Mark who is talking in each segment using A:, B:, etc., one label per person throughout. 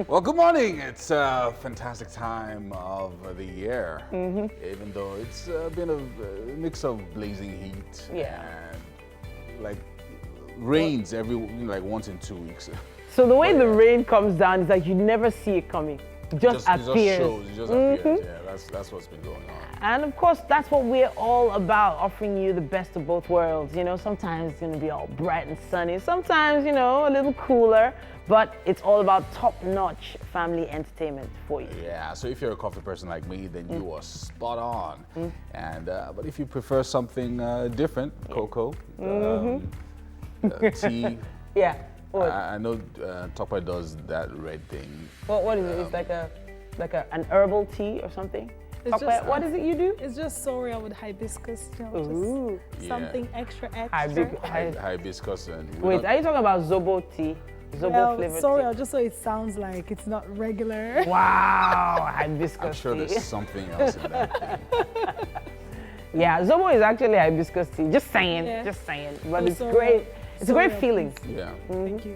A: Well, good morning. It's a fantastic time of the year, even though it's been a mix of blazing heat and like rains every once in 2 weeks.
B: So the way the rain comes down is like you never see it coming. It just appears.
A: It just appears. Yeah, that's what's been going on.
B: And of course, that's what we're all about, offering you the best of both worlds. You know, sometimes it's going to be all bright and sunny, sometimes, you know, a little cooler, but it's all about top-notch family entertainment for you.
A: Yeah, so if you're a coffee person like me, then you are spot on. And but if you prefer something different, cocoa, tea.
B: Yeah.
A: I know Topper does that red thing.
B: What is it? It's like an herbal tea or something? What is it you do?
C: It's just sorrel with hibiscus, you know, just something extra.
A: Hibiscus and...
B: Wait, are you talking about Zobo tea? Zobo flavored
C: sorrel,
B: tea?
C: just so it sounds like it's not regular.
B: Wow, hibiscus
A: I'm sure
B: tea.
A: there's something else in that.
B: Yeah, Zobo is actually hibiscus tea. Just saying. But it's great. It's a great feeling.
A: Yeah.
C: Thank you.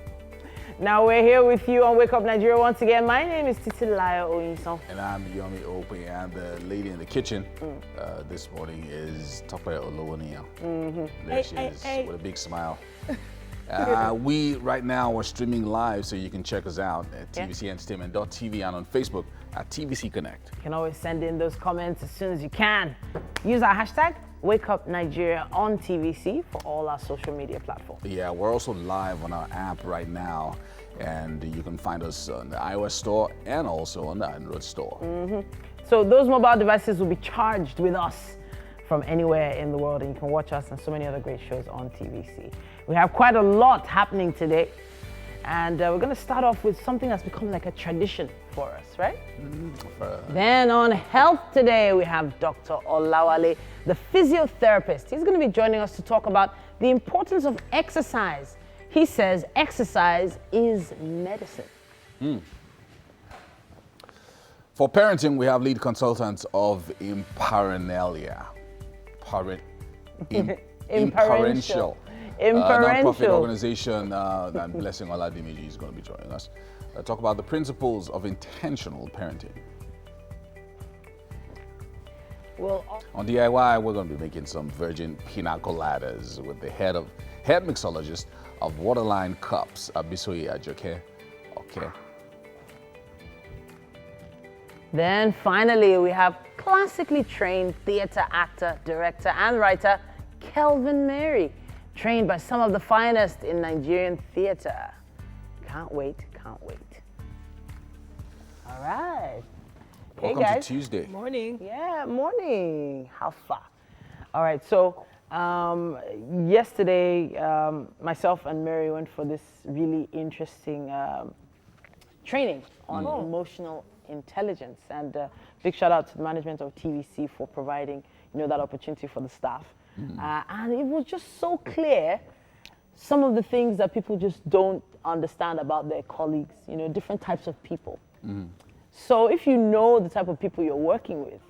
B: Now we're here with you on Wake Up Nigeria once again. My name is Titilayo Oyinson.
A: And I'm Yomi Ope, and the lady in the kitchen this morning is Tope Olowoniya. There she is, with a big smile. We right now are streaming live, so you can check us out at tvcentertainment.tv and on Facebook at TVC Connect.
B: You can always send in those comments as soon as you can. Use our hashtag Wake Up Nigeria on TVC for all our social media platforms.
A: Yeah, we're also live on our app right now, and you can find us on the iOS store and also on the Android store.
B: So those mobile devices will be charged with us from anywhere in the world, and you can watch us and so many other great shows on TVC. We have quite a lot happening today, and we're going to start off with something that's become like a tradition for us, right? Then on health today, we have Dr. Olawale, the physiotherapist. He's going to be joining us to talk about the importance of exercise. He says exercise is medicine.
A: For parenting, we have lead consultants of Imparinalia. Imparential. A non-profit organization, and Blessing Oladimiji is going to be joining us. Talk about the principles of intentional parenting.
B: Well,
A: on DIY, we're going to be making some virgin Pina Coladas with the head mixologist of Waterline Cups, Abisoye Ajoke. Okay.
B: Then finally, we have classically trained theater actor, director, and writer Kelvin Mary, trained by some of the finest in Nigerian theater. Can't wait. All right.
A: Welcome
B: hey guys.
A: to Tuesday.
C: Morning.
B: Yeah, morning. How far? All right, so yesterday, myself and Mary went for this really interesting training on emotional intelligence, and big shout out to the management of TVC for providing, that opportunity for the staff. And it was just so clear some of the things that people just don't understand about their colleagues, different types of people. So if you know the type of people you're working with,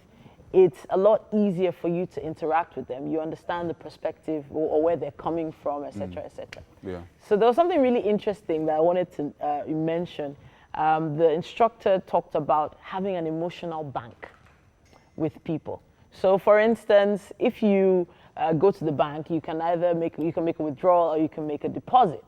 B: it's a lot easier for you to interact with them. You understand the perspective or where they're coming from, etc., etc.
A: Yeah.
B: So there was something really interesting that I wanted to mention. The instructor talked about having an emotional bank with people. So for instance, if you go to the bank, you can either make a withdrawal or you can make a deposit.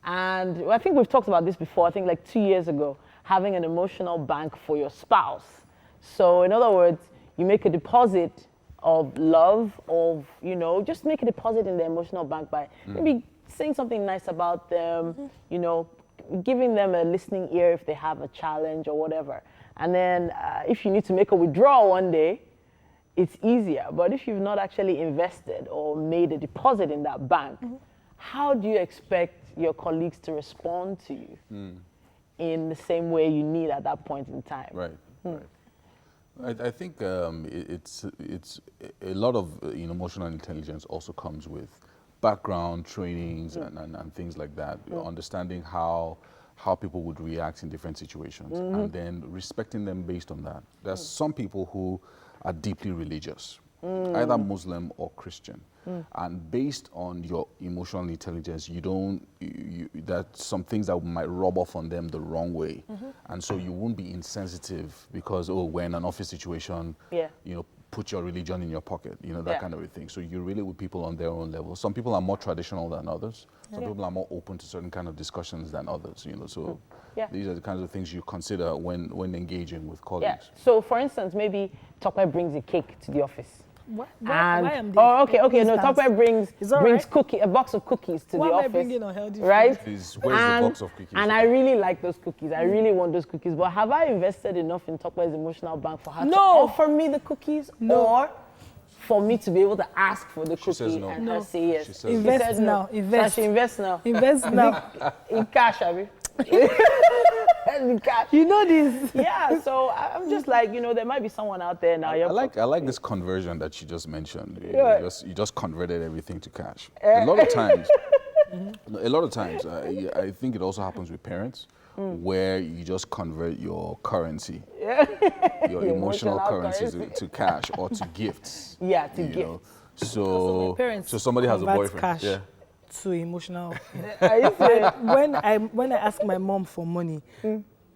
B: And I think we've talked about this before, I think like 2 years ago, having an emotional bank for your spouse. So in other words, you make a deposit of love, just make a deposit in the emotional bank by maybe saying something nice about them, giving them a listening ear if they have a challenge or whatever. And then if you need to make a withdrawal one day, it's easier. But if you've not actually invested or made a deposit in that bank, how do you expect your colleagues to respond to you in the same way you need at that point in time?
A: Right. I think it's a lot of emotional intelligence also comes with background trainings and things like that. Understanding how people would react in different situations and then respecting them based on that. There's some people who are deeply religious either Muslim or Christian. And based on your emotional intelligence, that some things that might rub off on them the wrong way. And so you won't be insensitive because, oh, we're in an office situation, put your religion in your pocket, that kind of a thing. So you relate with people on their own level. Some people are more traditional than others. Some people are more open to certain kind of discussions than others, So these are the kinds of things you consider when engaging with colleagues.
B: So for instance, maybe Tokwe brings a cake to the office.
C: Why am
B: Oh, okay. No, Tokwe brings a box of cookies to the office.
C: Why am I bringing unhealthy food?
B: Right?
A: Where's the box of cookies?
B: And I really like those cookies. I really want those cookies. But have I invested enough in Tokwe's emotional bank for her to offer me the cookies?
C: No.
B: Or for me to be able to ask for the
A: She
B: cookie
A: says no.
B: and her say yes?
A: She says
C: Invest
A: no.
C: now. Invest.
B: So she invests now.
C: Invest now.
B: In cash, Abby. In cash.
C: You know this.
B: Yeah, so I'm just like, there might be someone out there now.
A: I like this conversion that you just mentioned. You just converted everything to cash. A lot of times, I think it also happens with parents, where you just convert your currency, your emotional currency to cash or to gifts.
B: Yeah, to gifts.
A: So somebody has a boyfriend.
C: Cash to emotional. When I ask my mom for money,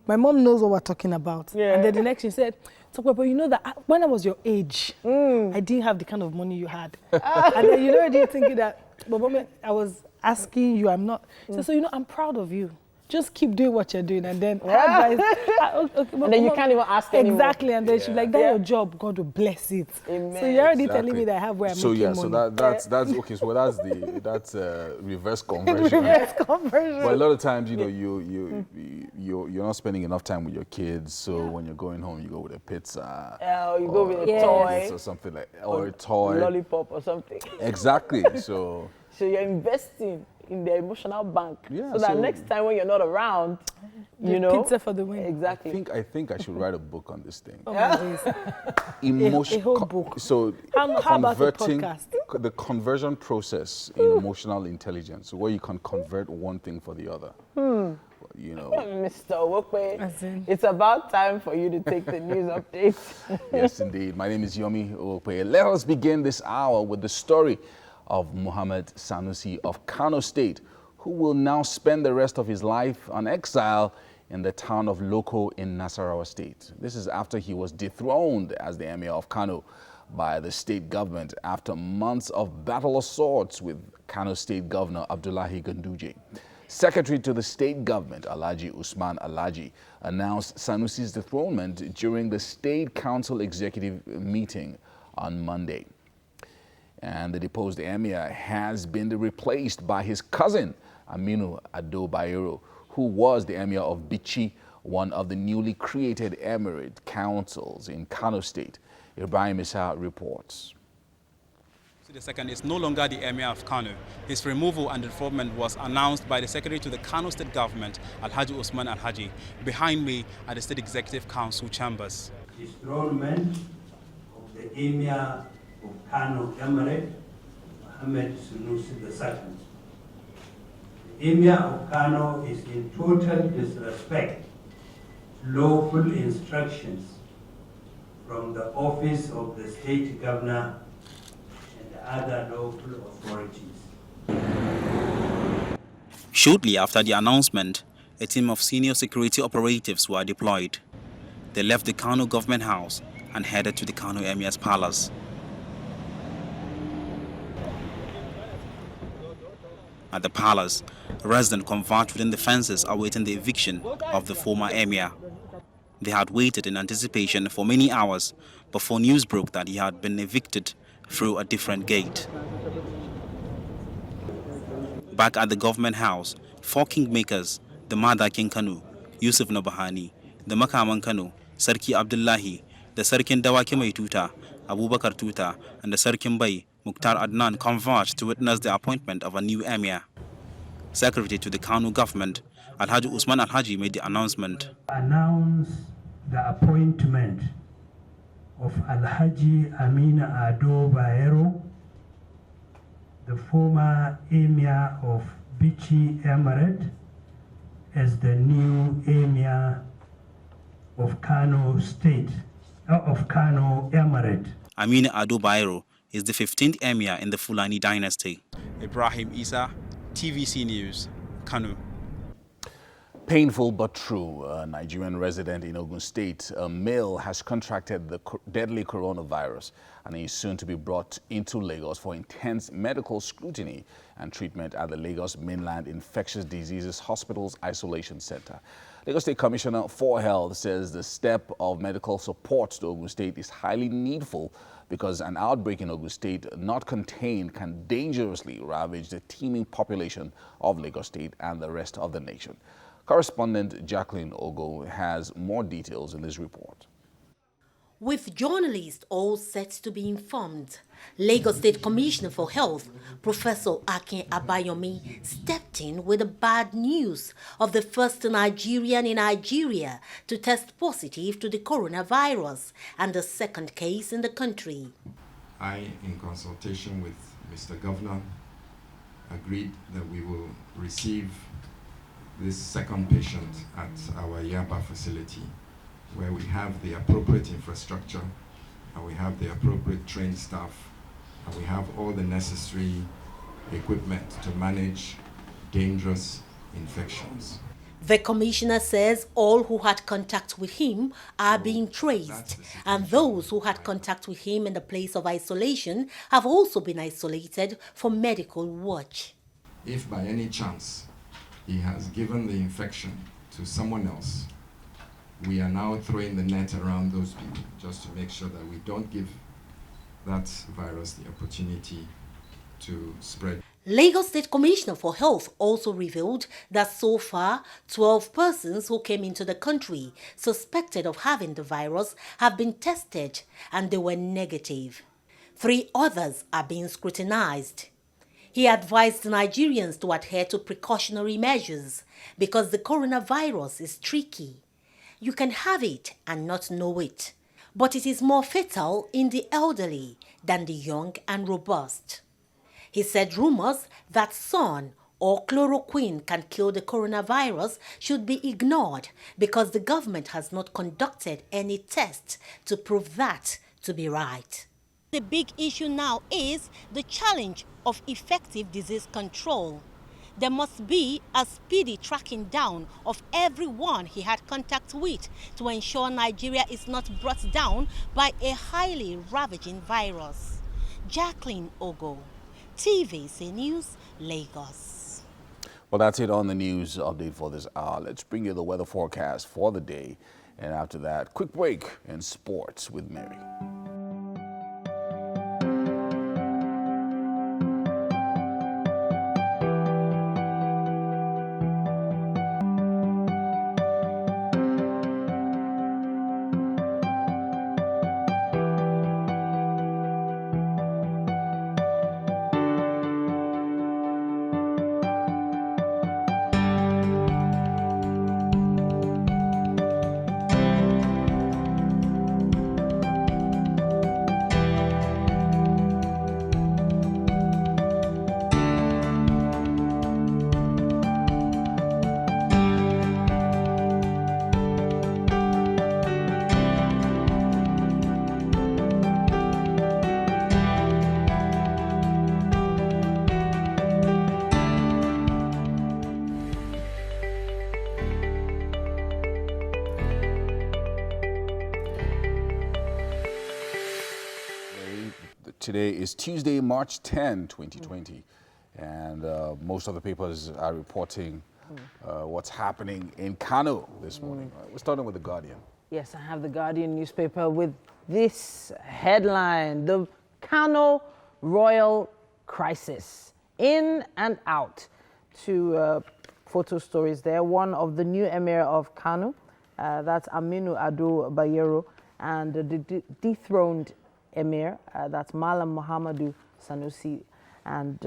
C: my mom knows what we're talking about.
B: Yeah.
C: And then the next she said, but you know that when I was your age, I didn't have the kind of money you had. And then you're thinking that, but mommy, I was asking you, I'm not. So I'm proud of you. Just keep doing what you're doing, and then and
B: then you can't even ask anymore.
C: Exactly, and then she's like, "That's your job. God will bless it."
B: Amen.
C: So you're already telling me that I have where I'm making money.
A: So that's okay. So that's reverse conversion.
C: Reverse conversion.
A: But a lot of times, you're not spending enough time with your kids. So when you're going home, you go with a pizza.
B: You go with a toy
A: or something or a toy,
B: lollipop or something.
A: Exactly. So
B: you're investing in their emotional bank,
A: yeah,
B: so that next time when you're not around,
C: pizza for the win.
B: Exactly.
A: I think I should write a book on this thing.
C: Oh my days. A whole book.
A: So
C: how about a podcast?
A: The conversion process in emotional intelligence, where you can convert one thing for the other.
B: Mr. Owokwe, it's about time for you to take the news updates.
A: Yes, indeed. My name is Yomi Owokwe. Let us begin this hour with the story of Muhammad Sanusi of Kano State, who will now spend the rest of his life on exile in the town of Loko in Nasarawa State. This is after he was dethroned as the Emir of Kano by the state government after months of battle of swords with Kano State Governor Abdullahi Ganduje. Secretary to the state government, Alhaji Usman Alhaji, announced Sanusi's dethronement during the State Council Executive meeting on Monday. And the deposed emir has been replaced by his cousin, Aminu Bayero, who was the Emir of Bichi, one of the newly created Emirate councils in Kano State. Ibrahim Issa reports.
D: The second is no longer the Emir of Kano. His removal and deferment was announced by the Secretary to the Kano State Government, Alhaji Usman Alhaji. Behind me are the State Executive Council chambers.
E: Dethronement of the Emir of Kano Emirate, Emir Sanusi II. The Emir of Kano is in total disrespect lawful instructions from the office of the state governor and other local authorities.
D: Shortly after the announcement, a team of senior security operatives were deployed. They left the Kano government house and headed to the Kano Emir's palace. At the palace, residents converged within the fences awaiting the eviction of the former emir. They had waited in anticipation for many hours before news broke that he had been evicted through a different gate. Back at the government house, 4 kingmakers, the Mada King Kanu, Yusuf Nabahani, the Makaman Kanu, Sarki Abdullahi, the Sarkin Dawaki Mai Tuta, Abubakar Tuta, and the Sarkin Bay, Mukhtar Adnan, converged to witness the appointment of a new emir. Secretary to the Kano government, Alhaji Usman Alhaji, made the announcement.
E: Announce the appointment of Alhaji Aminu Bayero, the former Emir of Bichi Emirate, as the new Emir of Kano State, of Kano Emirate.
D: Aminu Ado Bayero is the 15th Emir in the Fulani dynasty.
F: Ibrahim Isa, TVC News, Kano.
A: Painful but true. A Nigerian resident in Ogun State, a male, has contracted the deadly coronavirus and is soon to be brought into Lagos for intense medical scrutiny and treatment at the Lagos Mainland Infectious Diseases Hospital's Isolation Center. Lagos State Commissioner for Health says the step of medical support to Ogun State is highly needful because an outbreak in Ogun State not contained can dangerously ravage the teeming population of Lagos State and the rest of the nation. Correspondent Jacqueline Ogo has more details in this report.
G: With journalists all set to be informed, Lagos State Commissioner for Health, Professor Akin Abayomi, stepped in with the bad news of the first Nigerian in Nigeria to test positive to the coronavirus and the second case in the country.
H: I, in consultation with Mr. Governor, agreed that we will receive this second patient at our Yaba facility, where we have the appropriate infrastructure, and we have the appropriate trained staff, and we have all the necessary equipment to manage dangerous infections.
G: The commissioner says all who had contact with him are being traced, and those who had contact with him in the place of isolation have also been isolated for medical watch.
H: If by any chance he has given the infection to someone else, we are now throwing the net around those people just to make sure that we don't give that virus the opportunity to spread.
G: Lagos State Commissioner for Health also revealed that so far, 12 persons who came into the country suspected of having the virus have been tested and they were negative. 3 others are being scrutinized. He advised Nigerians to adhere to precautionary measures because the coronavirus is tricky. You can have it and not know it, but it is more fatal in the elderly than the young and robust. He said rumors that sun or chloroquine can kill the coronavirus should be ignored because the government has not conducted any tests to prove that to be right. The big issue now is the challenge of effective disease control. There must be a speedy tracking down of everyone he had contact with to ensure Nigeria is not brought down by a highly ravaging virus. Jacqueline Ogo, TVC News, Lagos.
A: Well, that's it on the news update for this hour. Let's bring you the weather forecast for the day. And after that, quick break in sports with Mary. Today is Tuesday, March 10, 2020, and most of the papers are reporting what's happening in Kano this morning. We're starting with The Guardian.
B: Yes, I have The Guardian newspaper with this headline: the Kano royal crisis. In and out. 2 photo stories there. One of the new Emir of Kano, that's Aminu Ado Bayero, and the dethroned Emir, that's Malam Muhammadu Sanusi. And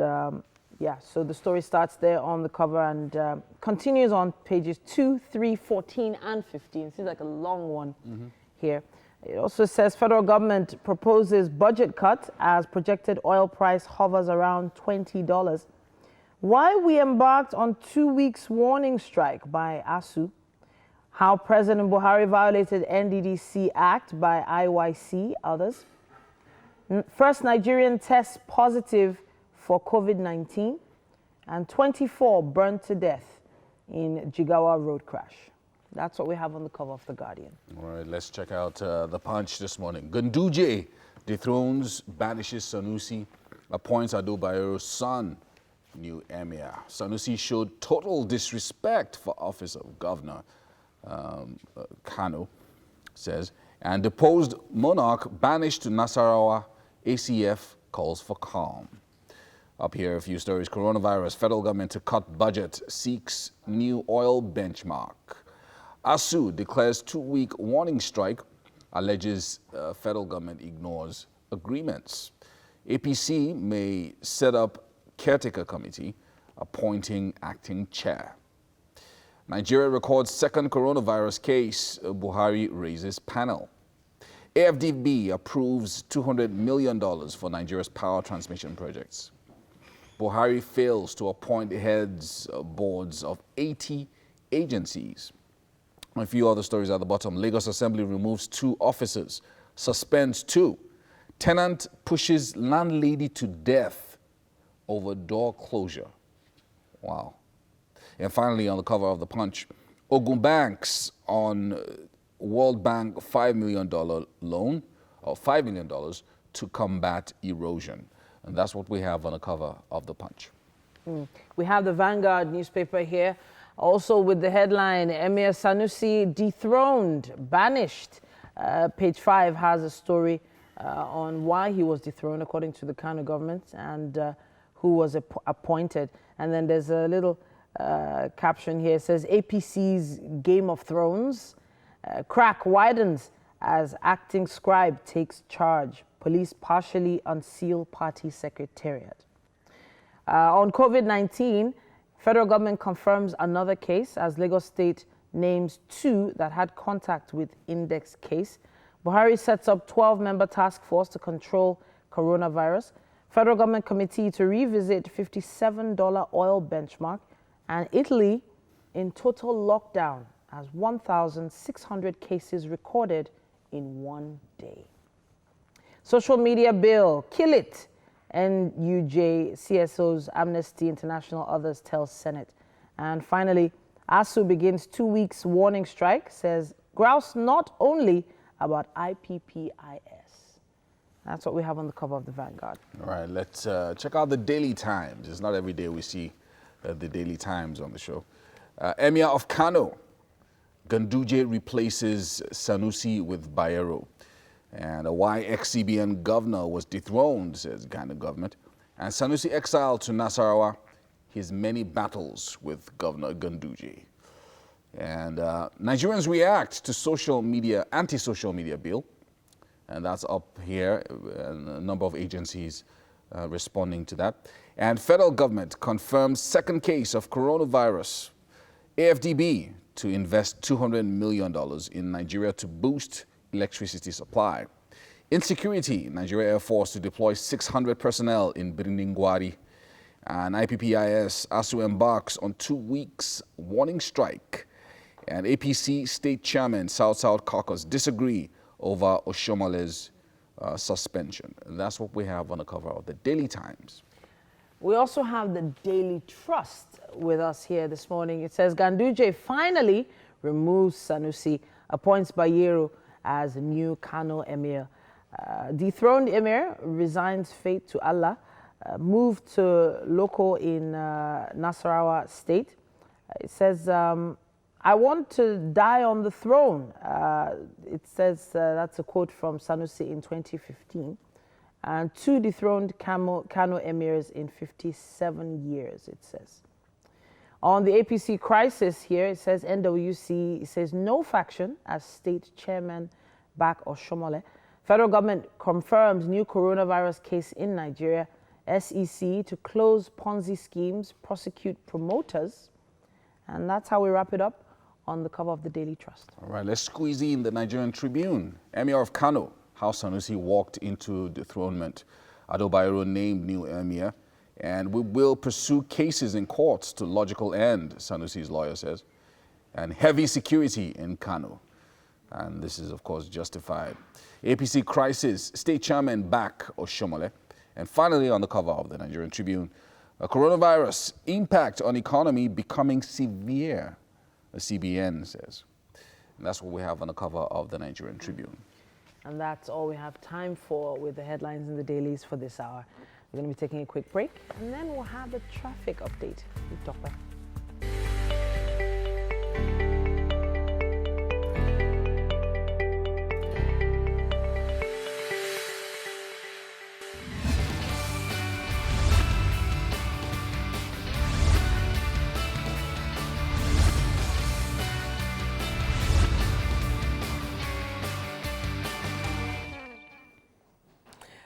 B: yeah, so the story starts there on the cover and continues on pages 2, 3, 14, and 15. Seems like a long one here. It also says federal government proposes budget cut as projected oil price hovers around $20. Why we embarked on 2 weeks warning strike by ASU. How President Buhari violated NDDC Act by IYC, others. First Nigerian test positive for COVID-19, and 24 burned to death in Jigawa road crash. That's what we have on the cover of The Guardian.
A: All right, let's check out the Punch this morning. Ganduje dethrones, banishes Sanusi, appoints Ado Bayero's son new emir. Sanusi showed total disrespect for office of governor, Kano says, and deposed monarch banished to Nasarawa. ACF calls for calm. Up here, a few stories. Coronavirus, federal government to cut budget, seeks new oil benchmark. ASU declares 2-week warning strike, alleges federal government ignores agreements. APC may set up caretaker committee, appointing acting chair. Nigeria records second coronavirus case, Buhari raises panel. AFDB approves $200 million for Nigeria's power transmission projects. Buhari fails to appoint heads boards of 80 agencies. A few other stories at the bottom. Lagos Assembly removes 2 officers, suspends 2. Tenant pushes landlady to death over door closure. Wow. And finally, on the cover of the Punch, Ogun Banks on World Bank $5 million loan, or $5 million to combat erosion. And that's what we have on the cover of the Punch.
B: We have the Vanguard newspaper here, also with the headline, Emir Sanusi dethroned, banished. Page 5 has a story on why he was dethroned, according to the Kano government, and who was appointed. And then there's a little caption here. It says, APC's Game of Thrones. Crack widens as acting scribe takes charge. Police partially unseal party secretariat. On COVID-19, federal government confirms another case as Lagos State names 2 that had contact with index case. Buhari sets up 12-member task force to control coronavirus. Federal government committee to revisit $57 oil benchmark. And Italy in total lockdown as 1,600 cases recorded in one day. Social media bill, kill it. NUJ, CSOs, Amnesty International, others tell Senate. And finally, ASU begins 2 weeks warning strike, says grouse not only about IPPIS. That's what we have on the cover of the Vanguard.
A: All right, let's check out the Daily Times. It's not every day we see the Daily Times on the show. Emir of Kano, Ganduje replaces Sanusi with Bayero. And why ex-CBN governor was dethroned, says Ghana government. And Sanusi exiled to Nasarawa, his many battles with Governor Ganduje. And Nigerians react to social media, anti-social media bill. And that's up here, and a number of agencies responding to that. And federal government confirms second case of coronavirus. AFDB to invest $200 million in Nigeria to boost electricity supply. Insecurity, Nigeria Air Force to deploy 600 personnel in Birnin-Gwari. And IPPIS, ASU embarks on 2 weeks warning strike. And APC State Chairman, South-South Caucus disagree over Oshomole's suspension. And that's what we have on the cover of the Daily Times.
B: We also have the Daily Trust with us here this morning. It says Ganduje finally removes Sanusi, appoints Bayero as new Kano Emir. Dethroned Emir resigns fate to Allah, moved to local in Nasarawa state. It says, I want to die on the throne. It says, that's a quote from Sanusi in 2015. And 2 dethroned Kano emirs in 57 years, it says. On the APC crisis here, it says NWC, it says no faction as state chairman back Oshomole. Federal government confirms new coronavirus case in Nigeria. SEC to close Ponzi schemes, prosecute promoters. And that's how we wrap it up on the cover of the Daily Trust.
A: All right, let's squeeze in the Nigerian Tribune. Emir of Kano, how Sanusi walked into dethronement. Ado Bayero named new emir. And we will pursue cases in courts to logical end, Sanusi's lawyer says. And heavy security in Kano. and this is, of course, justified. APC crisis, state chairman back Oshomole. And finally, on the cover of the Nigerian Tribune, a coronavirus impact on economy becoming severe, the CBN says. And that's what we have on the cover of the Nigerian Tribune.
B: And that's all we have time for with the headlines in the dailies for this hour. We're going to be taking a quick break, and then we'll have a traffic update with Dr.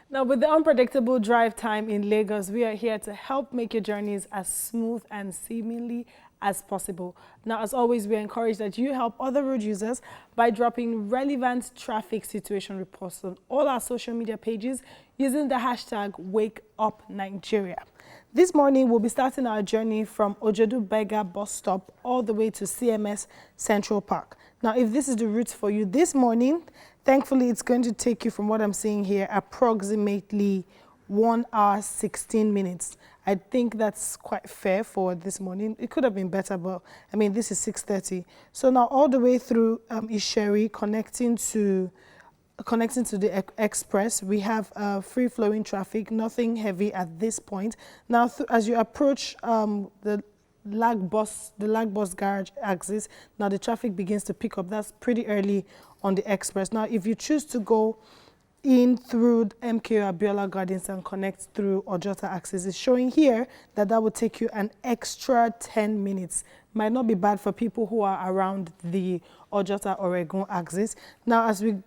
C: Now, with the unpredictable drive time in Lagos, we are here to help make your journeys as smooth and seemingly as possible. Now, as always, we encourage that you help other road users by dropping relevant traffic situation reports on all our social media pages using the hashtag WakeUpNigeria. This morning, we'll be starting our journey from Ojodu Bega bus stop all the way to CMS Central Park. Now, if this is the route for you this morning, thankfully, it's going to take you, from what I'm seeing here, approximately 1 hour, 16 minutes. I think that's quite fair for this morning. It could have been better, but I mean, this is 6:30. So now all the way through Isheri, connecting to the express, we have free-flowing traffic, nothing heavy at this point. Now, as you approach the Lag bus garage axis, now the traffic begins to pick up. That's pretty early on the express. Now, if you choose to go in through MKO Abiola Gardens and connect through Ojota axis, it's showing here that would take you an extra 10 minutes. Might not be bad for people who are around the Ojota Oregon axis. Now, as we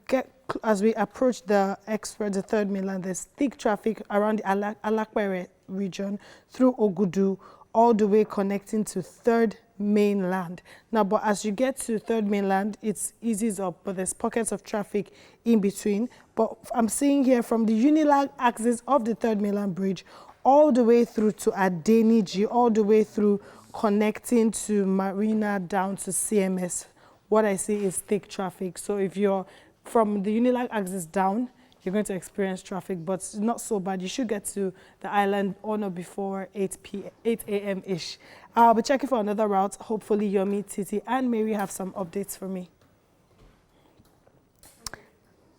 C: approach the express, the third mainland, there's thick traffic around the Alakwere region through Ogudu, all the way connecting to third mainland. Now, but as you get to third mainland, it's eases up, but there's pockets of traffic in between. But I'm seeing here from the Unilag axis of the third mainland bridge all the way through to Adeniji, all the way through connecting to Marina down to CMS. What I see is thick traffic. So if you're from the Unilag axis down, you're going to experience traffic, but it's not so bad. You should get to the island on or before 8 a.m.-ish. I'll be checking for another route. Hopefully, Yomi, Titi, and Mary have some updates for me.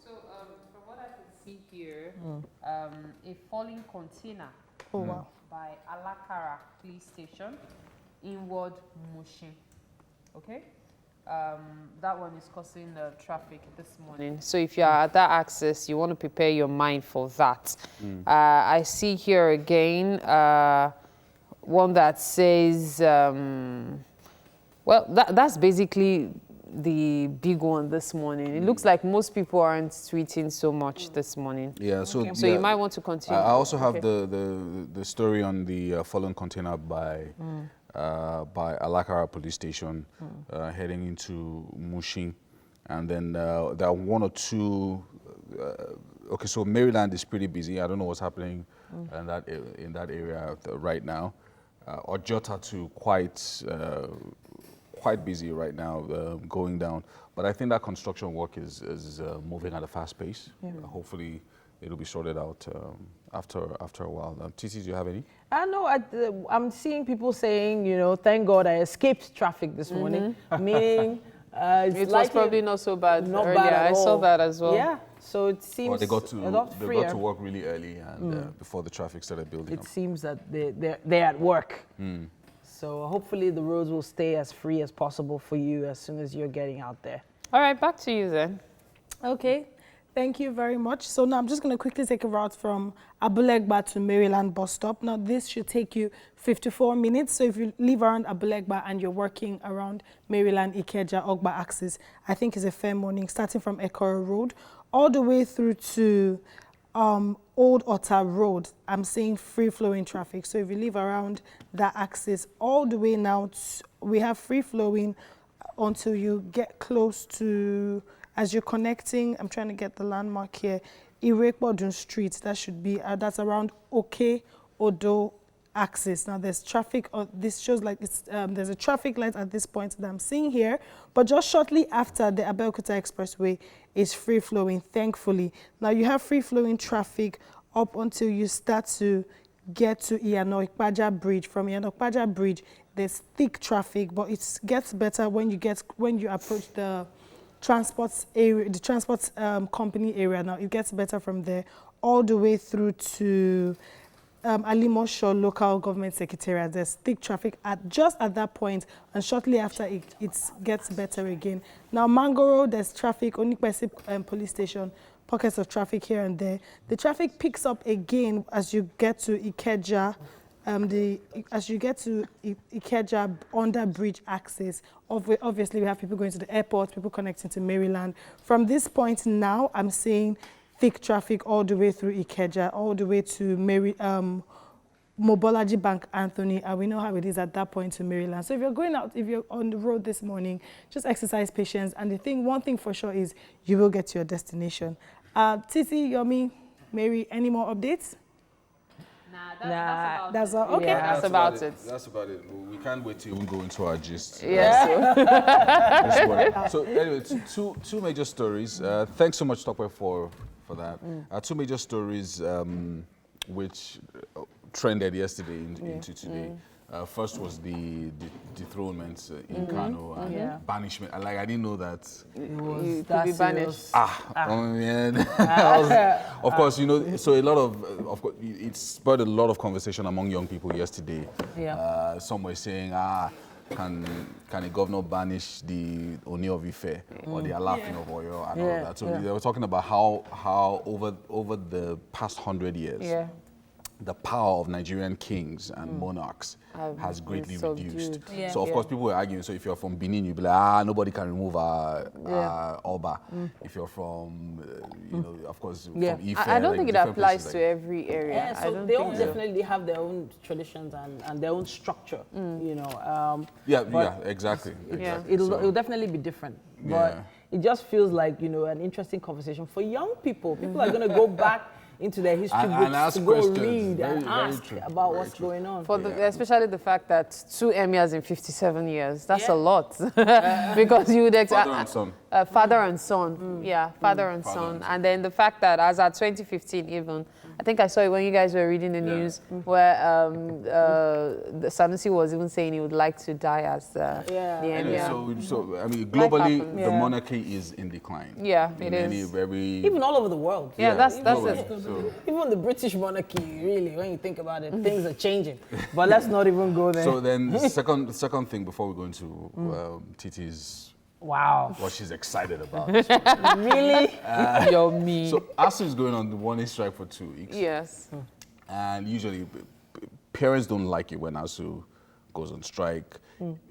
I: So, from what I can see here, a falling container by Alakara police station, inward Mushin. Okay? That one is causing traffic this morning. So if you are at that axis, you want to prepare your mind for that. I see here again one that says, well, that's basically the big one this morning. It looks like most people aren't tweeting so much this morning.
A: Yeah, so,
I: so you might want to continue.
A: I also have the story on the fallen container by Alakara police station heading into Mushin. And then there are one or two, okay, so Maryland is pretty busy. I don't know what's happening in that area right now. Ojota too, quite busy right now, going down. But I think that construction work is moving at a fast pace. Hopefully it'll be sorted out after a while. Titi, do you have any?
B: No, I'm seeing people saying, you know, thank God I escaped traffic this morning, meaning
I: it was probably not so bad earlier.
B: I
I: saw that as well.
B: Yeah, so it seems
A: they got
B: a lot freer.
A: They got to work really early and before the traffic started building up.
B: It seems that they're at work. So hopefully the roads will stay as free as possible for you as soon as you're getting out there.
I: All right, back to you then.
C: Okay. Thank you very much. So now I'm just going to quickly take a route from Abulegba to Maryland bus stop. Now this should take you 54 minutes. So if you leave around Abulegba and you're working around Maryland, Ikeja, Ogba axis, I think it's a fair morning, starting from Ekoro Road all the way through to Old Otta Road. I'm seeing free-flowing traffic. So if you leave around that axis all the way now, we have free-flowing until you get close to... As you're connecting, I'm trying to get the landmark here, Irekbodun Street, that should be, that's around Oke Odo axis. Now there's traffic, this shows like it's, there's a traffic light at this point that I'm seeing here, but just shortly after the Abeokuta Expressway is free flowing, thankfully. Now you have free flowing traffic up until you start to get to Iyana-Ipaja Bridge. From Iyana-Ipaja Bridge, there's thick traffic, but it gets better when you approach the transport area, the transport company area. Now it gets better from there all the way through to Alimosho Local Government Secretariat. There's thick traffic just at that point, and shortly after it gets better again. Now Mangoro, there's traffic. Onikpesi Police Station, pockets of traffic here and there. The traffic picks up again as you get to Ikeja. As you get to Ikeja under bridge access, obviously we have people going to the airport, people connecting to Maryland. From this point now, I'm seeing thick traffic all the way through Ikeja, all the way to Mobolaji Bank Anthony, and we know how it is at that point to Maryland. So if you're going out, if you're on the road this morning, just exercise patience. And one thing for sure is you will get to your destination. Titi, Yomi, Mary, any more updates?
B: That's all. Okay,
A: Yeah,
B: that's about it.
A: That's about it. We can't wait to even go into our gist.
B: Yeah.
A: So anyway, two major stories. Thanks so much, Tokwe, for that. Two major stories which trended yesterday into today. First was the dethronement in Kano and banishment. I didn't know that.
B: You could be banished.
A: Oh man. Of course, so a lot of course, it spurred a lot of conversation among young people yesterday.
B: Yeah.
A: Some were saying, can a governor banish the Oni of Ife or the Alafin of Oyo and all that? So they were talking about how over the past 100 years, the power of Nigerian kings and monarchs has greatly reduced. So of course people were arguing, so if you're from Benin, you'd be like, nobody can remove our Oba. If you're from, of course, from Ife.
B: I don't think it applies to every area.
J: Yeah, so they all definitely have their own traditions and their own structure,
A: exactly.
J: It'll definitely be different. But it just feels like, an interesting conversation for young people. People are going to go back into their history books to go read and ask about what's going on.
B: Especially the fact that 2 emirs in 57 years, that's a lot. Because you would
A: father and son.
B: Father and son, father and son. And then the fact that as at 2015 even, I think I saw it when you guys were reading the news, where the Sanusi was even saying he would like to die as the emir.
A: So I mean, globally, the monarchy is in decline.
B: Yeah, it is.
J: Even all over the world.
B: Yeah, that's it.
J: Even the British monarchy, really, when you think about it, things are changing. But let's not even go there.
A: So then, the second thing before we go into Titi's.
J: Wow.
A: What she's excited about.
J: Really?
B: You're me.
A: So ASU is going on the warning strike for 2 weeks.
B: Yes.
A: And usually parents don't like it when ASU goes on strike,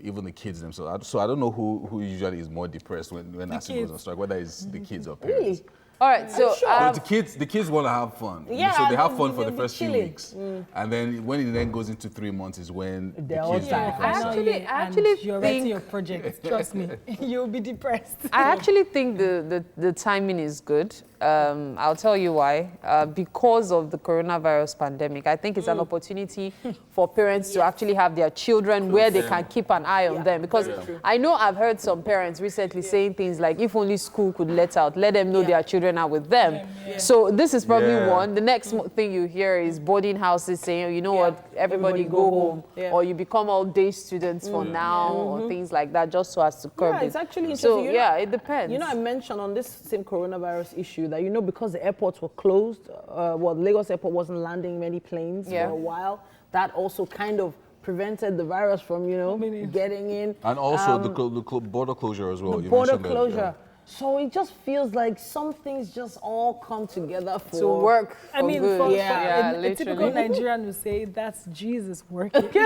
A: even the kids themselves. So I don't know who usually is more depressed when ASU goes on strike, whether it's the kids or parents.
J: Really?
B: All right, so
A: the kids want to have fun.
J: Yeah,
A: so they have fun for the first few
J: chilling.
A: weeks, and then when it then goes into 3 months is when the
J: all
A: kids
J: tired.
B: I actually
C: you're writing your project. Trust me, you'll be depressed.
B: I actually think the timing is good. I'll tell you why. Because of the coronavirus pandemic, I think it's an opportunity for parents to actually have their children where they can keep an eye on them. Because I know I've heard some parents recently saying things like, if only school could let them know their children are with them. So this is probably one. The next thing you hear is boarding houses saying, you know what, everybody go home. Or you become all day students for now, or things like that, just so as to curb it.
J: It's actually interesting.
B: So it depends.
J: I mentioned on this same coronavirus issue that, because the airports were closed, Lagos airport wasn't landing many planes for a while, that also kind of prevented the virus from, getting in.
A: And also the border closure as well.
J: The border closure. So it just feels like some things just all come together
B: to work.
C: I mean,
B: good.
C: A typical Nigerian would say that's Jesus working.
J: So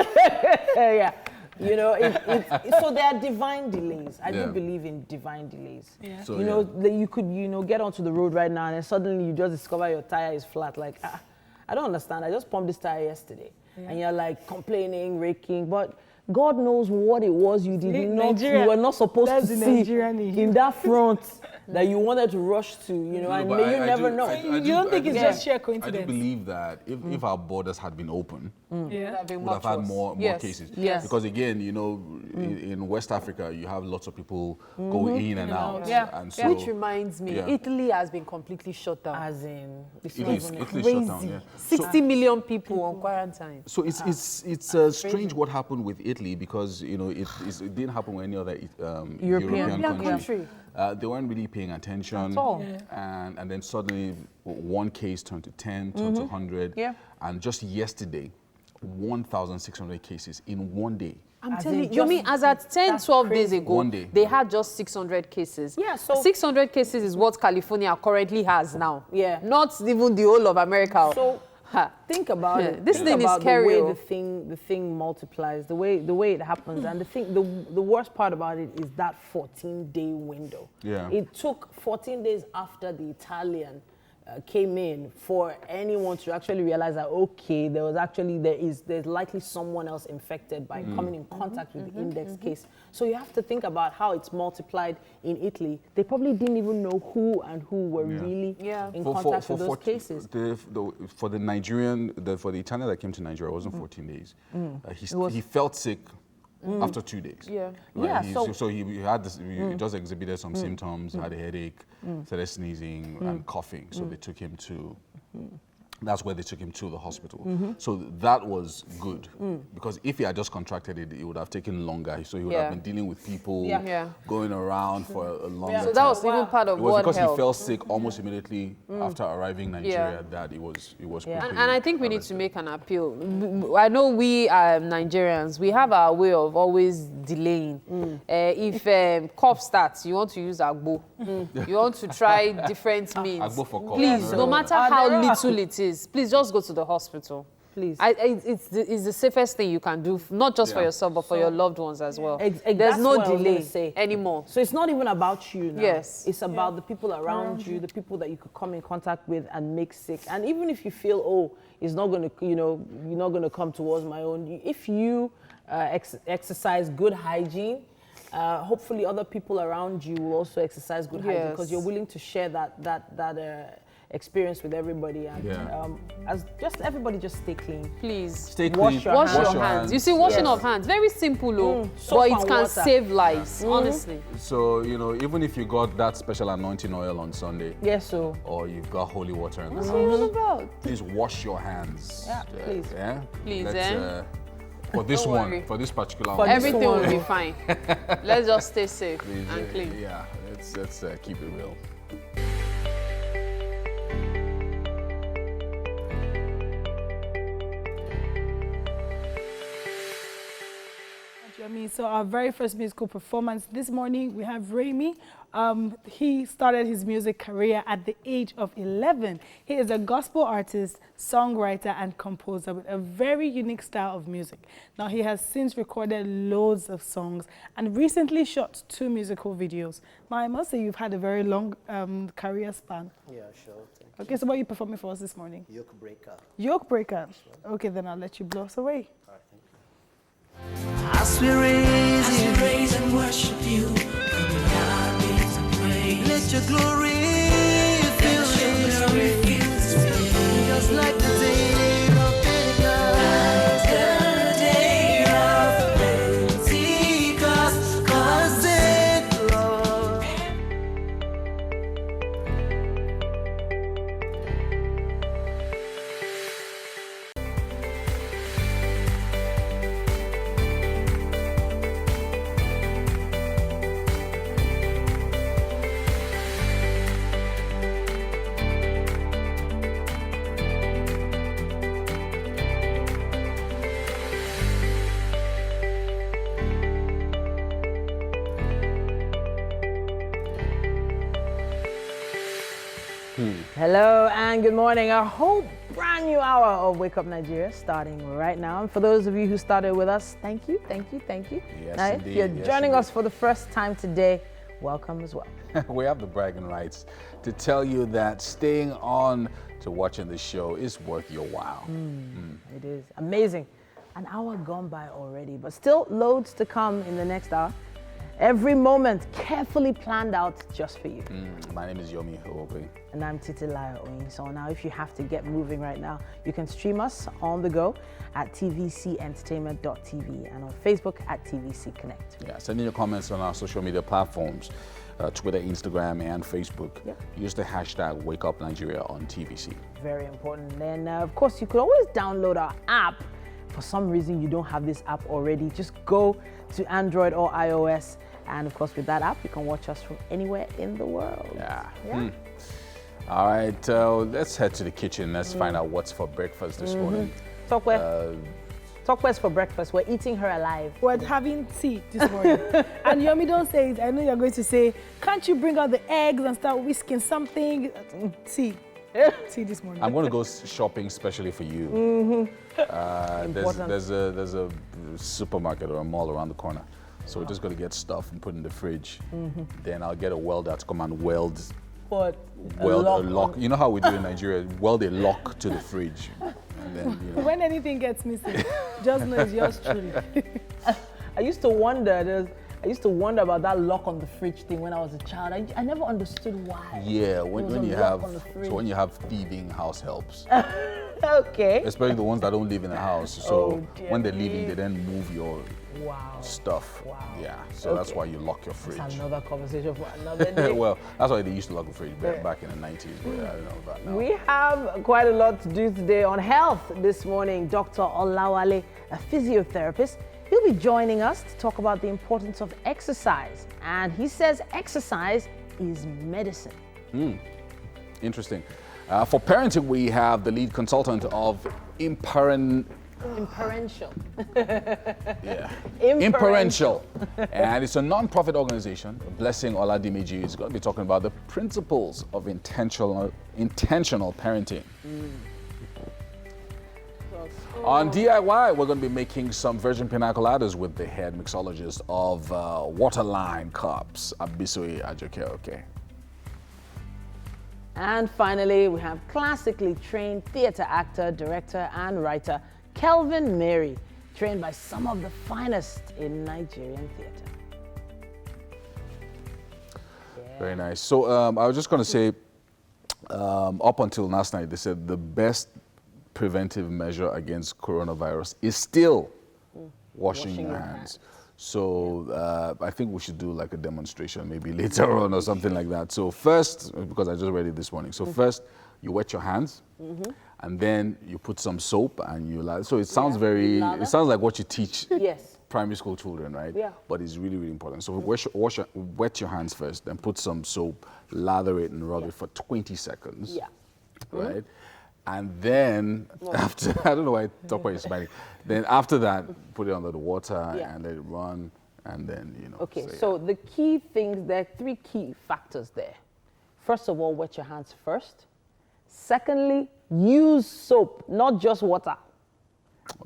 J: there are divine delays. I do believe in divine delays.
A: So,
J: you could, get onto the road right now and then suddenly you just discover your tire is flat. Like, I don't understand. I just pumped this tire yesterday. And you're like complaining, raking, but God knows what it was you did not, you were not supposed to see in that front. that you wanted to rush to, you know, and may you never know.
C: You don't think it's just sheer
A: I
C: coincidence?
A: do believe that if our borders had been open, we would have had more cases.
J: Yes.
A: Because again, you know, in West Africa, you have lots of people going in and out. And so,
K: Which reminds me, Italy has been completely shut down.
J: As in,
A: Italy's
K: crazy.
A: shut down.
K: 60 million people on quarantine.
A: So it's strange what happened with Italy, because you know it didn't happen with any other European country. They weren't really paying attention
K: at all.
A: And then suddenly one case turned to 10, turned to 100, and just yesterday 1,600 cases in one day.
K: I'm telling you, you mean as at 10, 12 days ago, they had just 600 cases.
J: Yeah, so
K: 600 cases is what California currently has now. Yeah. Not even the whole of America.
J: So think about it.
K: This thing is scary.
J: The way the thing multiplies, the way it happens, and the worst part about it is that 14-day window.
A: Yeah.
J: It took 14 days after the Italian came in for anyone to actually realize that okay, there's likely someone else infected by coming in contact with the index case. So you have to think about how it's multiplied in Italy. They probably didn't even know who were really in contact with those cases.
A: For the Italian that came to Nigeria, it wasn't 14 days. He felt sick after 2 days. So he had this, he just exhibited some symptoms, had a headache, started sneezing and coughing. So they took him to, that's where they took him to the hospital. So that was good, because if he had just contracted it, it would have taken longer. So he would have been dealing with people going around for a longer time.
K: So that was even part of what
A: because
K: helped.
A: he fell sick almost immediately after arriving in Nigeria that it was quickly
K: And I think we need to make an appeal. I know we Nigerians, we have our way of always delaying. If cough starts, you want to use agbo. You want to try different means.
A: Agbo for cough.
K: Please, no matter how little it is, please just go to the hospital.
J: Please.
K: It's the safest thing you can do, not just for yourself, but for your loved ones as well. There's no delay anymore.
J: So it's not even about you now.
K: Yes.
J: It's about the people around you, the people that you could come in contact with and make sick. And even if you feel, oh, it's not going to, you're not going to come towards my own. If you exercise good hygiene, hopefully other people around you will also exercise good hygiene, because you're willing to share that experience with everybody, and everybody just stay clean.
K: Please.
A: Stay clean.
K: Wash your hands. You see, washing of hands, very simple, but it can save lives, honestly.
A: So, even if you got that special anointing oil on Sunday, or you've got holy water in the house, please wash your hands.
J: Please.
K: Please,
A: for this one, for this particular one.
K: Everything will be fine. Let's just stay safe and clean.
A: Yeah, let's keep it real.
C: So our very first musical performance this morning, we have Remy. He started his music career at the age of 11. He is a gospel artist, songwriter, and composer with a very unique style of music. Now, he has since recorded loads of songs and recently shot 2 musical videos. Now, I must say you've had a very long career span.
L: Yeah, sure.
C: Okay, so what are you performing for us this morning?
L: Yoke Breaker.
C: Yoke Breaker. Okay, then I'll let you blow us away.
M: As we raise and worship you, from the heartbeats of praise. Let your glory fill this place, just like the day of Pentecost. Like the day of Pentecost, 'cause it, Lord.
J: Hello and good morning. A whole brand new hour of Wake Up Nigeria starting right now. And for those of you who started with us, thank you.
A: Yes,
J: now,
A: indeed.
J: if you're joining us for the first time today, welcome as well.
A: We have the bragging rights to tell you that staying on to watching the show is worth your while.
J: It is amazing. An hour gone by already, but still loads to come in the next hour.
B: Every moment carefully planned out just for you.
A: My name is Yomi Hope.
B: And I'm Titilayo Oyin. So now if you have to get moving right now, you can stream us on the go at tvcentertainment.tv and on Facebook at TVC Connect.
A: Yeah, send in your comments on our social media platforms, Twitter, Instagram, and Facebook.
B: Yep.
A: Use the hashtag WakeUpNigeria on TVC.
B: Very important. And of course, you could always download our app. For some reason you don't have this app already, just go to Android or iOS. And of course, with that app, you can watch us from anywhere in the world.
A: Yeah. All right, let's head to the kitchen. Let's find out what's for breakfast this morning.
B: Tokwe's for breakfast. We're eating her alive.
C: We're having tea this morning. And Yomi, don't say it. I know you're going to say, can't you bring out the eggs and start whisking something? Tea. Tea this morning.
A: I'm going to go shopping specially for you. There's a supermarket or a mall around the corner. So we're just going to get stuff and put in the fridge. Then I'll get a welder to come and weld a lock. You know how we do in Nigeria? Weld a lock to the fridge. And then, you know.
C: When anything gets missing, just know it's yours truly.
B: I used to wonder about that lock on the fridge thing when I was a child. I never understood why.
A: Yeah, when you have thieving house helps.
B: Okay.
A: Especially the ones that don't live in the house. So when they're leaving, they then move your stuff.
B: Wow.
A: Yeah. So that's why you lock your fridge.
B: That's another conversation for another day.
A: Well, that's why they used to lock the fridge back in the 90s. But I don't know about now.
B: We have quite a lot to do today on health this morning. Dr. Olawale, a physiotherapist, he'll be joining us to talk about the importance of exercise. And he says exercise is medicine.
A: Interesting. For parenting, we have the lead consultant of Imparential. Yeah.
B: Imparential.
A: And it's a non-profit organization. Blessing Oladimeji is going to be talking about the principles of intentional parenting. On DIY, we're going to be making some virgin pina coladas with the head mixologist of Waterline Cups, Abisoi Ajoke. Okay.
B: And finally, we have classically trained theater actor, director, and writer Kelvin Mary, trained by some of the finest in Nigerian theater. Yeah.
A: Very nice. So I was just going to say, up until last night, they said the best preventive measure against coronavirus is still washing your hands. So I think we should do like a demonstration maybe later on or something like that. So first, because I just read it this morning. So first, you wet your hands, and then you put some soap and you lather. So it sounds it sounds like what you teach primary school children, right? Yeah. But it's really, really important. So wet your hands first, then put some soap, lather it and rub it for 20 seconds. Yeah. Right? And then after, I don't know why I talk about it smiling. Then after that, put it under the water and let it run, and then, you know.
B: Okay, so the key things, there are 3 key factors there. First of all, wet your hands first. Secondly, use soap, not just water.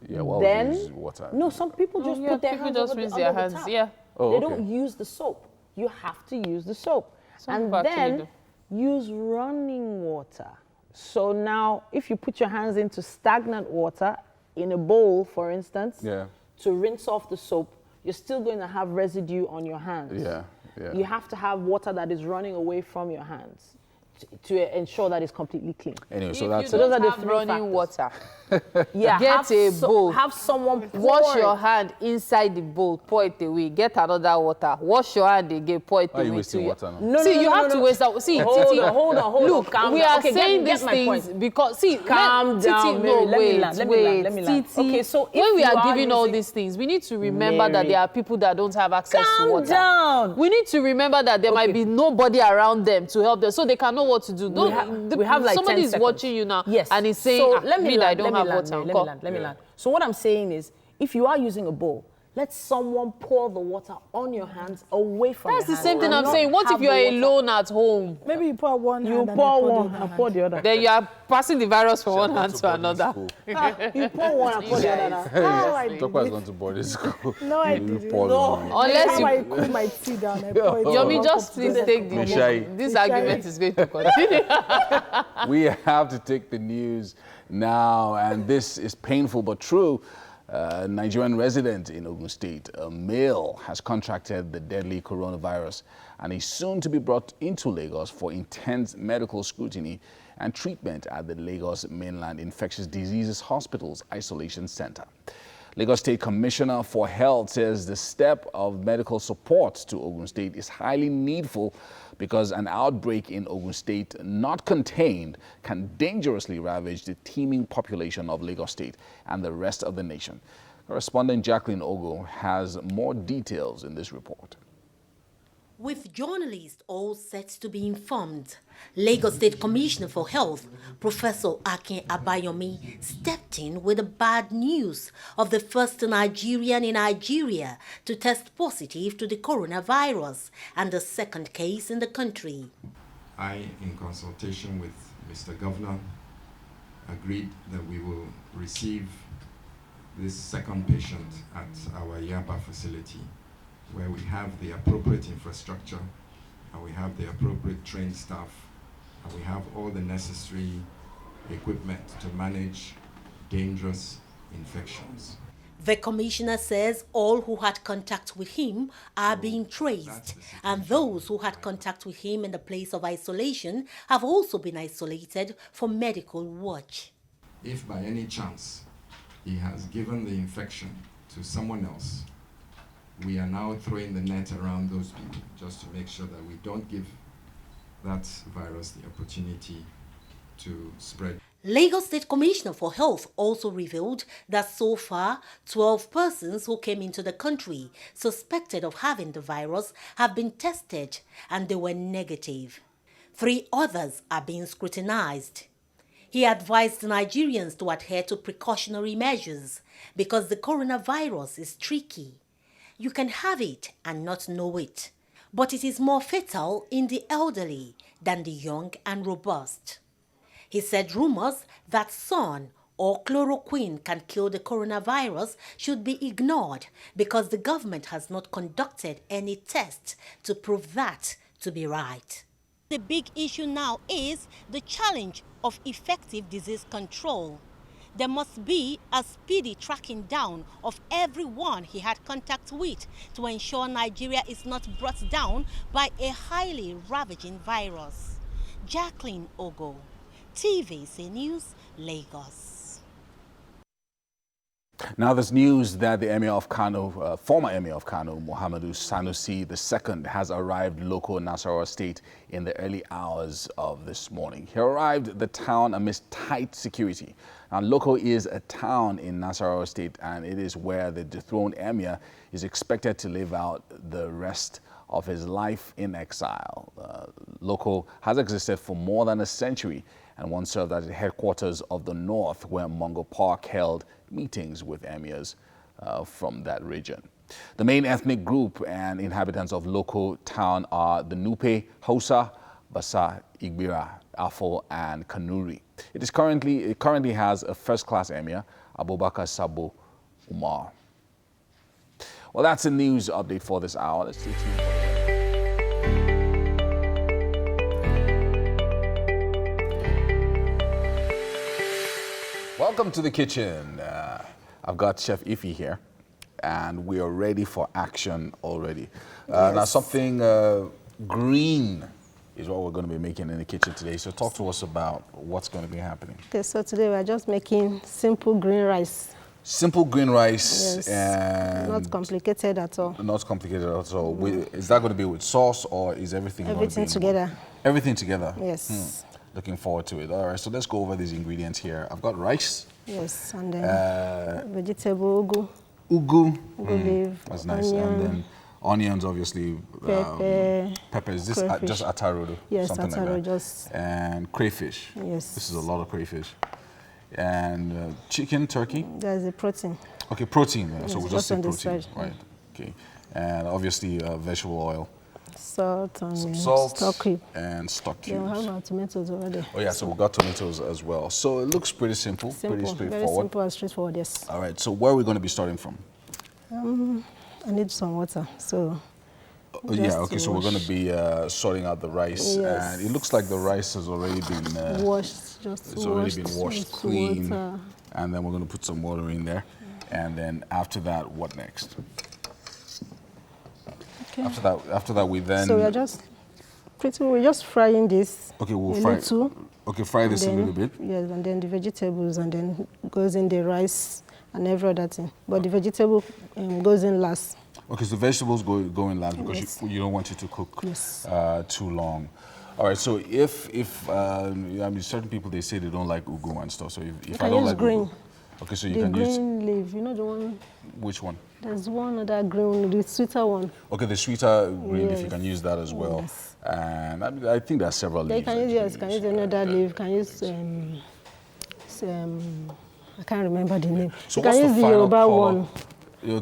A: Yeah, well, then use water.
B: No, some people just put their hands over the tap.
K: Yeah.
A: Oh,
B: they don't use the soap. You have to use the soap. And then use running water. So now, if you put your hands into stagnant water in a bowl, for instance, to rinse off the soap, you're still going to have residue on your hands.
A: Yeah.
B: You have to have water that is running away from your hands to ensure that it's completely clean.
A: Anyway,
K: so those are the 3 running water.
B: Get
K: a bowl.
B: Have someone
K: wash your hand inside the bowl, pour it away. Get another water. Wash your hand again, pour it away.
A: Are you wasting water now?
K: No, you have to waste that. See,
B: hold on.
K: Look, we are saying these things because
B: calm down. Let me land.
K: Okay, so when we are giving all these things, we need to remember that there are people that don't have access to water.
B: Calm down.
K: We need to remember that there might be nobody around them to help them, so they can know what to do.
B: We have like
K: somebody
B: 10
K: is
B: seconds.
K: Watching you now, and he's saying,
B: so let me
K: I don't have water.
B: Let me land. So what I'm saying is, if you are using a bowl, let someone pour the water on your hands away from your hands.
K: That's the same thing I'm saying. What if you're alone at home?
C: Maybe you pour one hand.
B: You pour one and pour the other.
K: Then you are passing the virus from one hand to another.
B: You pour one and pour the other.
A: Tokwa has gone to boarding school.
C: No, I didn't.
K: Unless
C: I cool my tea down.
K: Yomi, just please take the news. This argument is going to continue.
A: We have to take the news now, and this is painful but true. A Nigerian resident in Ogun State, a male, has contracted the deadly coronavirus and is soon to be brought into Lagos for intense medical scrutiny and treatment at the Lagos Mainland Infectious Diseases Hospital's Isolation Center. Lagos State Commissioner for Health says the step of medical support to Ogun State is highly needful because an outbreak in Ogun State not contained can dangerously ravage the teeming population of Lagos State and the rest of the nation. Correspondent Jacqueline Ogo has more details in this report.
G: With journalists all set to be informed, Lagos State Commissioner for Health, Professor Akin Abayomi, stepped in with the bad news of the first Nigerian in Nigeria to test positive to the coronavirus and the second case in the country.
H: I, in consultation with Mr. Governor, agreed that we will receive this second patient at our Yaba facility, where we have the appropriate infrastructure, and we have the appropriate trained staff, and we have all the necessary equipment to manage dangerous infections.
G: The commissioner says all who had contact with him are being traced, and those who had contact with him in the place of isolation have also been isolated for medical watch.
H: If by any chance he has given the infection to someone else, we are now throwing the net around those people just to make sure that we don't give that virus the opportunity to spread.
G: Lagos State Commissioner for Health also revealed that so far 12 persons who came into the country suspected of having the virus have been tested and they were negative. 3 others are being scrutinized. He advised Nigerians to adhere to precautionary measures because the coronavirus is tricky. You can have it and not know it, but it is more fatal in the elderly than the young and robust. He said rumors that sun or chloroquine can kill the coronavirus should be ignored because the government has not conducted any tests to prove that to be right. The big issue now is the challenge of effective disease control. There must be a speedy tracking down of everyone he had contact with to ensure Nigeria is not brought down by a highly ravaging virus. Jacqueline Ogo, TVC News, Lagos.
A: Now there's news that the Emir of Kano, former Emir of Kano, Muhammadu Sanusi II, has arrived local Nasarawa State in the early hours of this morning. He arrived at the town amidst tight security. Now, Loco is a town in Nasarawa State, and it is where the dethroned Emir is expected to live out the rest of his life in exile. Loco has existed for more than a century and once served as the headquarters of the North, where Mungo Park held meetings with emirs from that region. The main ethnic group and inhabitants of Loco town are the Nupe, Hausa, Basa, Igbira, Afo, and Kanuri. It currently has a first-class emir, Abubakar Sabo Umar. Well, that's the news update for this hour. Let's stay tuned. Welcome to the kitchen. I've got Chef Ify here, and we are ready for action already.
C: Yes.
A: Now, something green is what we're going to be making in the kitchen today. So talk to us about what's going to be happening.
L: Okay, so today we're just making simple green rice.
A: Simple green rice,
L: Yes.
A: and
L: Not complicated at all.
A: not complicated at all. Is that going to be with sauce, or is everything going to
L: Everything
A: be
L: together.
A: Everything together?
L: Yes.
A: Looking forward to it. All right, so let's go over these ingredients here. I've got rice.
L: Yes, and then vegetable ugu.
A: Ugu.
L: Ugu leaf.
A: That's nice.
L: Onion,
A: And then onions, obviously.
L: pepper.
A: Pepper. Is this
L: crayfish.
A: just atarodo?
L: Yes,
A: something
L: ataro,
A: like that.
L: just.
A: And crayfish.
L: Yes.
A: This is a lot of crayfish. And chicken, turkey.
L: There's a protein.
A: Okay, protein.
L: Yes,
A: so we'll
L: just
A: just say
L: on this
A: protein.
L: side.
A: Right. Okay. And obviously vegetable oil.
L: Salt and
A: Salt
L: stock cube.
A: and stock
L: Then we
A: cubes.
L: have our tomatoes already.
A: Oh yeah, so we've got tomatoes as well. So it looks pretty simple, pretty
L: Simple, very
A: straightforward.
L: simple and straightforward, yes.
A: All right, so where are we going to be starting from?
L: I need some water, so.
A: Yeah,
L: just
A: okay,
L: to
A: so we're going
L: wash.
A: to be sorting out the rice.
L: Yes.
A: And it looks like the rice has already been
L: Washed, just
A: it's already been washed
L: with
A: clean.
L: water.
A: And then we're going to put some water in there. And then after that, what next?
L: Okay.
A: After that, we then.
L: So we're just frying this.
A: Okay, we'll
L: a
A: fry.
L: little.
A: Okay, fry this a little bit.
L: Yes, and then the vegetables, and then goes in the rice and every other thing. But the vegetable goes in last.
A: Okay, so vegetables go in last because
L: Yes.
A: you don't want it to cook
L: Yes.
A: too long. All right, so if I mean, certain people, they say they don't like ugu and stuff. So if I don't like
L: green.
A: ugu, okay, so you
L: The
A: can use
L: green leaf, you know the one.
A: which one?
L: There's one other green, the sweeter one.
A: Okay, the sweeter green leaf, you
L: Yes.
A: can use that as well.
L: Yes.
A: And I think there are several
L: They
A: leaves.
L: can
A: that
L: use,
A: you
L: yes, can use another leaf, can use, I can't remember the name.
A: So
L: you can
A: what's
L: use
A: the
L: the
A: final
L: Yoruba
A: color?
L: one.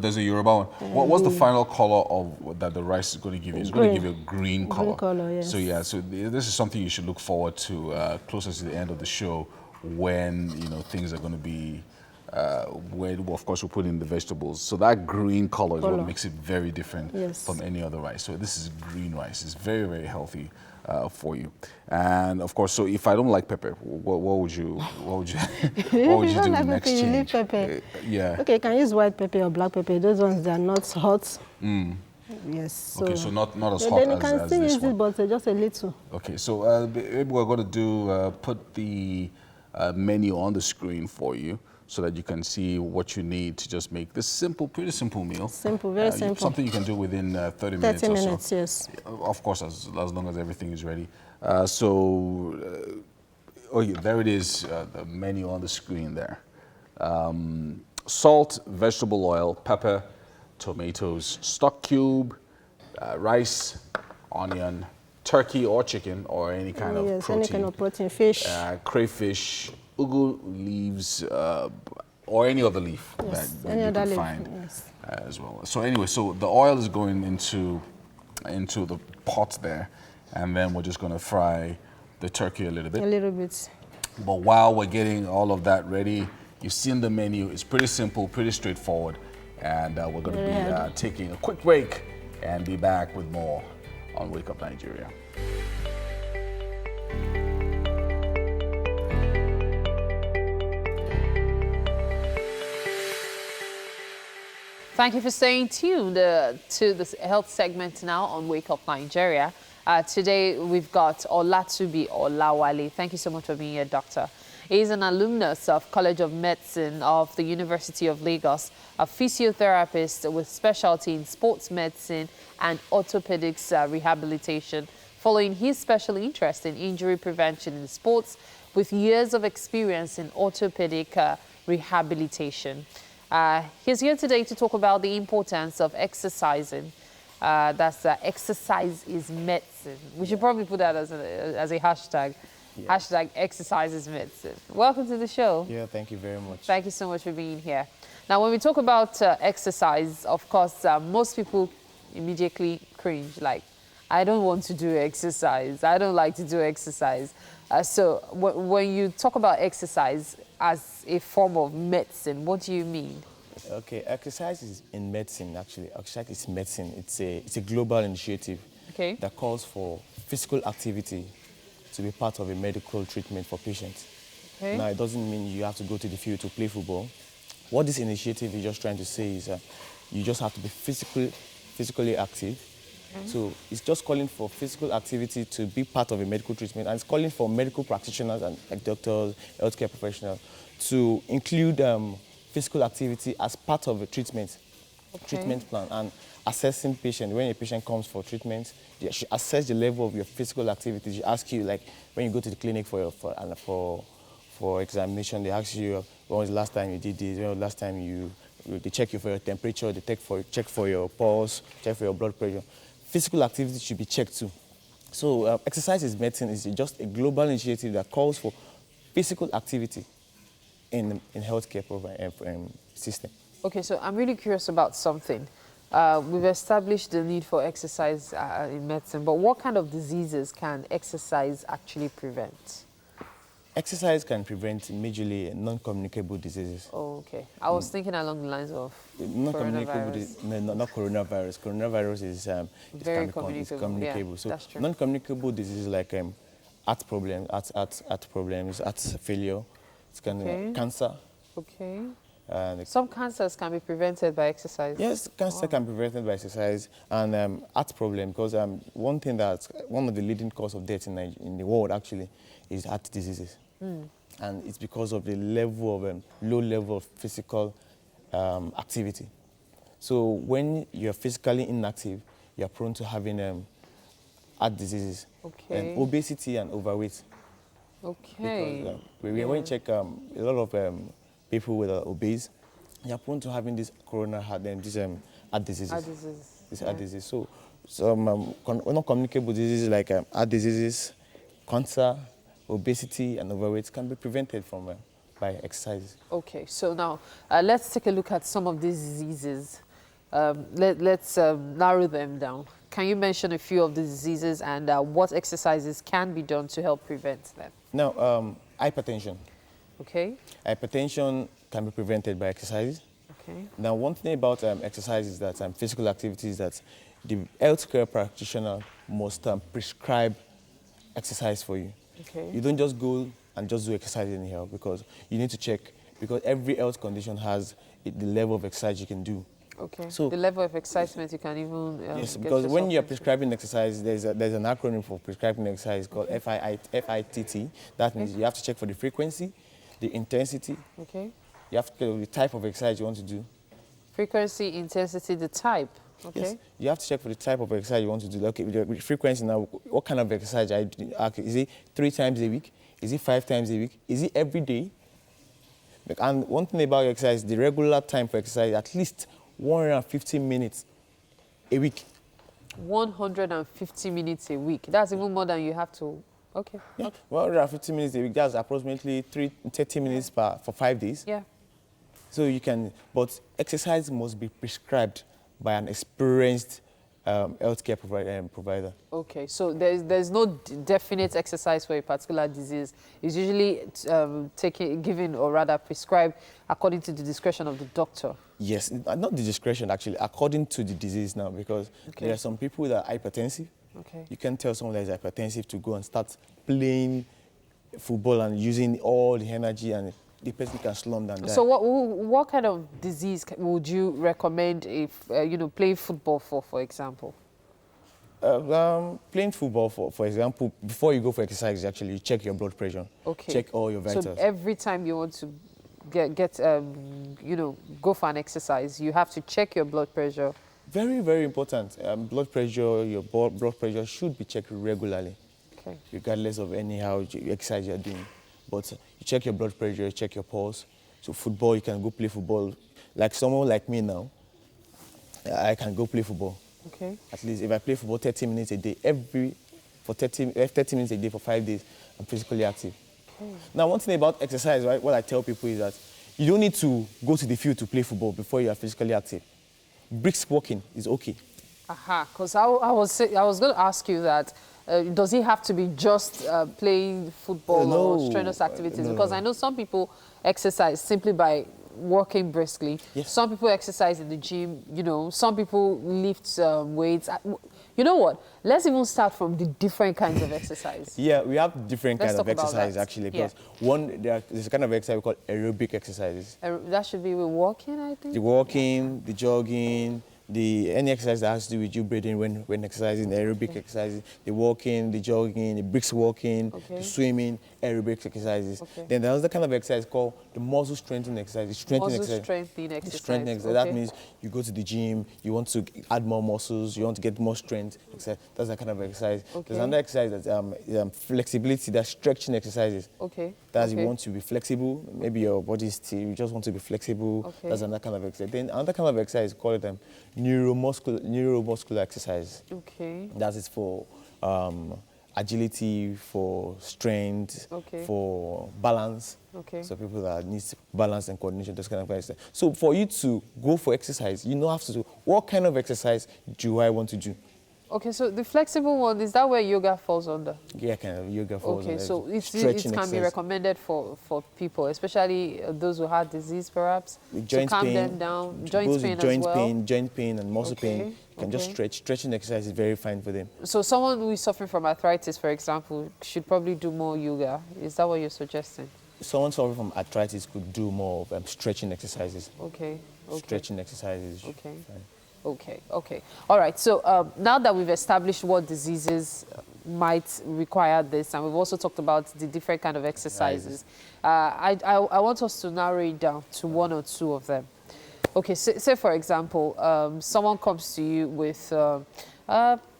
A: There's a Yoruba one. What's the final color of that the rice is going to give you? It's going to give you a green color.
L: Green color, yes.
A: So yeah, so this is something you should look forward to closer to the end of the show, when things are going to be. Where of course we put in the vegetables. So that green color is what makes it very different from any other rice. So this is green rice. It's very, very healthy for you. And of course, so if I don't like pepper, what would you do next change?
L: You leave pepper.
A: Yeah.
L: Okay, you can use white pepper or black pepper. Those ones, they are not hot. Yes. So
A: Okay, so not as hot
L: then you
A: as
L: can still
A: this
L: use
A: one.
L: it, but just a little.
A: Okay, so maybe we're going to do put the menu on the screen for you, so that you can see what you need to just make this pretty simple meal.
L: Simple, very simple.
A: Something you can do within 30 minutes
L: 30
A: or
L: minutes,
A: so.
L: yes.
A: Of course, as long as everything is ready. Oh yeah, there it is, the menu on the screen there. Salt, vegetable oil, pepper, tomatoes, stock cube, rice, onion, turkey or chicken or any kind of protein.
L: Any kind of protein, fish.
A: Crayfish, ugu leaves, or any other leaf that you can find as well. So anyway, so the oil is going into the pot there, and then we're just going to fry the turkey a little bit.
L: A little bit.
A: But while we're getting all of that ready, you've seen the menu. It's pretty simple, pretty straightforward, and we're going to be taking a quick break and be back with more on Wake Up Nigeria.
K: Thank you for staying tuned to this health segment now on Wake Up Nigeria. Today we've got Olatubi Olawale. Thank you so much for being here, Doctor. He's an alumnus of College of Medicine of the University of Lagos, a physiotherapist with specialty in sports medicine and orthopedics rehabilitation, following his special interest in injury prevention in sports with years of experience in orthopedic rehabilitation. He's here today to talk about the importance of exercising. Exercise is medicine. We should probably put that as a hashtag. Yeah. Hashtag exercise is medicine. Welcome to the show.
N: Yeah, thank you very much.
K: Thank you so much for being here. Now, when we talk about exercise, of course, most people immediately cringe, like, I don't want to do exercise. I don't like to do exercise. So when you talk about exercise as a form of medicine, what do you mean?
N: Okay, exercise is in medicine, actually. Exercise is medicine. It's a global initiative that calls for physical activity to be part of a medical treatment for patients. Okay. Now, it doesn't mean you have to go to the field to play football. What this initiative is just trying to say is you just have to be physically active. So it's just calling for physical activity to be part of a medical treatment, and it's calling for medical practitioners and like doctors, healthcare professionals to include physical activity as part of a treatment plan, and assessing patients. When a patient comes for treatment, they should assess the level of your physical activity. They ask you, like when you go to the clinic for examination, they ask you, when was the last time you did this? When was the last time they check you for your temperature, they check for your pulse, check for your blood pressure. Physical activity should be checked too. So exercise is medicine is just a global initiative that calls for physical activity in healthcare system.
K: Okay, so I'm really curious about something. We've established the need for exercise in medicine, but what kind of diseases can exercise actually prevent?
N: Exercise can prevent majorly non-communicable diseases.
K: Oh, okay. I was thinking along the lines of coronavirus.
N: Not coronavirus. Coronavirus is
K: very communicable. Yeah,
N: so
K: that's true.
N: Non-communicable diseases like heart problems, heart failure, it can cancer.
K: Okay. Some cancers can be prevented by exercise.
N: Yes, cancer can be prevented by exercise, and heart problem, because one of the leading cause of death in the world actually is heart diseases. And it's because of the level of low level of physical activity. So when you're physically inactive, you're prone to having heart diseases, and obesity and overweight.
K: Okay.
N: Because when you check a lot of people with obese, you're prone to having this coronary heart diseases. Heart disease. So some not communicable diseases like heart diseases, cancer, obesity, and overweight can be prevented from by exercise.
K: Okay, so now let's take a look at some of these diseases. Let's narrow them down. Can you mention a few of the diseases and what exercises can be done to help prevent them?
N: Now, hypertension.
K: Okay.
N: Hypertension can be prevented by exercise.
K: Okay.
N: Now, one thing about exercise is that physical activity is that the healthcare practitioner must prescribe exercise for you.
K: Okay.
N: You don't just go and just do exercise anyhow, because you need to check, because every health condition has the level of exercise you can do.
K: Okay. So the level of excitement you can even
N: yes, because when you're prescribing exercise, there's an acronym for prescribing exercise called FITT. That means you have to check for the frequency, the intensity.
K: Okay.
N: You have to check the type of exercise you want to do.
K: Frequency, intensity, the type. Okay.
N: Yes. You have to check for the type of exercise you want to do. Okay, with the frequency now, what kind of exercise are you doing? Is it 3 times a week? Is it 5 times a week? Is it every day? And one thing about exercise, the regular time for exercise, at least 150 minutes a week.
K: 150 minutes a week. That's even more than you have to. Okay.
N: Yeah. 150 minutes a week. That's approximately 30 minutes for 5 days.
K: Yeah.
N: So you can, but exercise must be prescribed by an experienced healthcare provider.
K: Okay, so there's no definite exercise for a particular disease. It's usually given or rather prescribed according to the discretion of the doctor.
N: Yes, not the discretion actually, according to the disease now, because there are some people that are hypertensive.
K: Okay.
N: You can tell someone that is hypertensive to go and start playing football and using all the energy, and the person can slump and die.
K: So what kind of disease would you recommend if, playing football for example?
N: Playing football, for example, before you go for exercise, actually, you check your blood pressure.
K: Okay.
N: Check all your vitals.
K: So every time you want to go for an exercise, you have to check your blood pressure.
N: Very, very important. Blood pressure, your blood pressure should be checked regularly.
K: Okay.
N: Regardless of anyhow exercise you're doing. But you check your blood pressure, you check your pulse. So football, you can go play football. Like someone like me now, I can go play football.
K: Okay.
N: At least if I play football 30 minutes a day, 30 minutes a day for 5 days, I'm physically active. Okay. Now, one thing about exercise, right, what I tell people is that you don't need to go to the field to play football before you are physically active. Brisk walking is okay.
K: Aha, because I was going to ask you that. Does it have to be just playing football or strenuous activities?
N: No.
K: Because I know some people exercise simply by working briskly.
N: Yes.
K: Some people exercise in the gym, some people lift weights. You know what? Let's even start from the different kinds of exercise.
N: Yeah, we have different kinds of exercise
K: that.
N: actually. Because there's a kind of exercise we call aerobic exercises.
K: That should be with walking, I think?
N: The walking, the jogging, any exercise that has to do with you breathing when exercising, the aerobic exercises, the walking, the jogging, the brisk walking, the swimming, aerobic exercises.
K: Okay.
N: Then there's another kind of exercise called the muscle strengthening exercise.
K: Strengthening exercise. Okay.
N: That means you go to the gym, you want to add more muscles, you want to get more strength. That's that kind of exercise.
K: Okay.
N: There's another exercise that's flexibility, that's stretching exercises.
K: Okay.
N: That's you want to be flexible. Maybe your body is still, you just want to be flexible.
K: Okay.
N: That's another kind of exercise. Then another kind of exercise is called neuromuscular exercise.
K: Okay.
N: That is for agility, for strength, for balance.
K: Okay.
N: So people that need balance and coordination, those kind of exercise. So for you to go for exercise, you know have to do what kind of exercise do I want to do.
K: Okay, so the flexible one, is that where yoga falls under?
N: Yeah, kind of yoga falls under.
K: Okay, so it can be recommended for people, especially those who have disease perhaps, to calm them down, joint
N: pain and muscle pain. You can just stretch. Stretching exercise is very fine for them.
K: So someone who is suffering from arthritis, for example, should probably do more yoga. Is that what you're suggesting?
N: someone suffering from arthritis could do more of stretching exercises.
K: Okay.
N: Stretching exercises.
K: Okay. Okay. All right. So now that we've established what diseases might require this, and we've also talked about the different kind of exercises, I want us to narrow it down to one or two of them. Okay. Say for example, someone comes to you with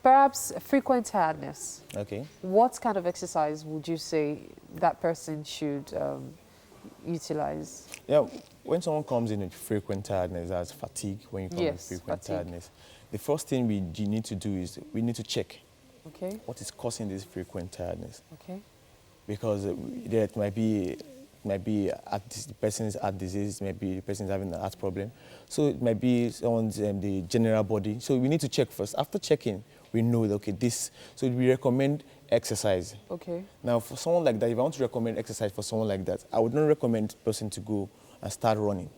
K: perhaps frequent tiredness.
N: Okay.
K: What kind of exercise would you say that person should utilize?
N: Yeah, when someone comes in with frequent tiredness, that's fatigue, when you come with frequent tiredness, the first thing we need to do is we need to check what is causing this frequent tiredness.
K: Okay.
N: Because there might be the person's heart disease, maybe the person's having a heart problem. So it might be someone's the general body. So we need to check first. After checking, we know that, okay, this, so we recommend exercise.
K: Okay.
N: Now, for someone like that, if I want to recommend exercise for someone like that, I would not recommend the person to go and start running.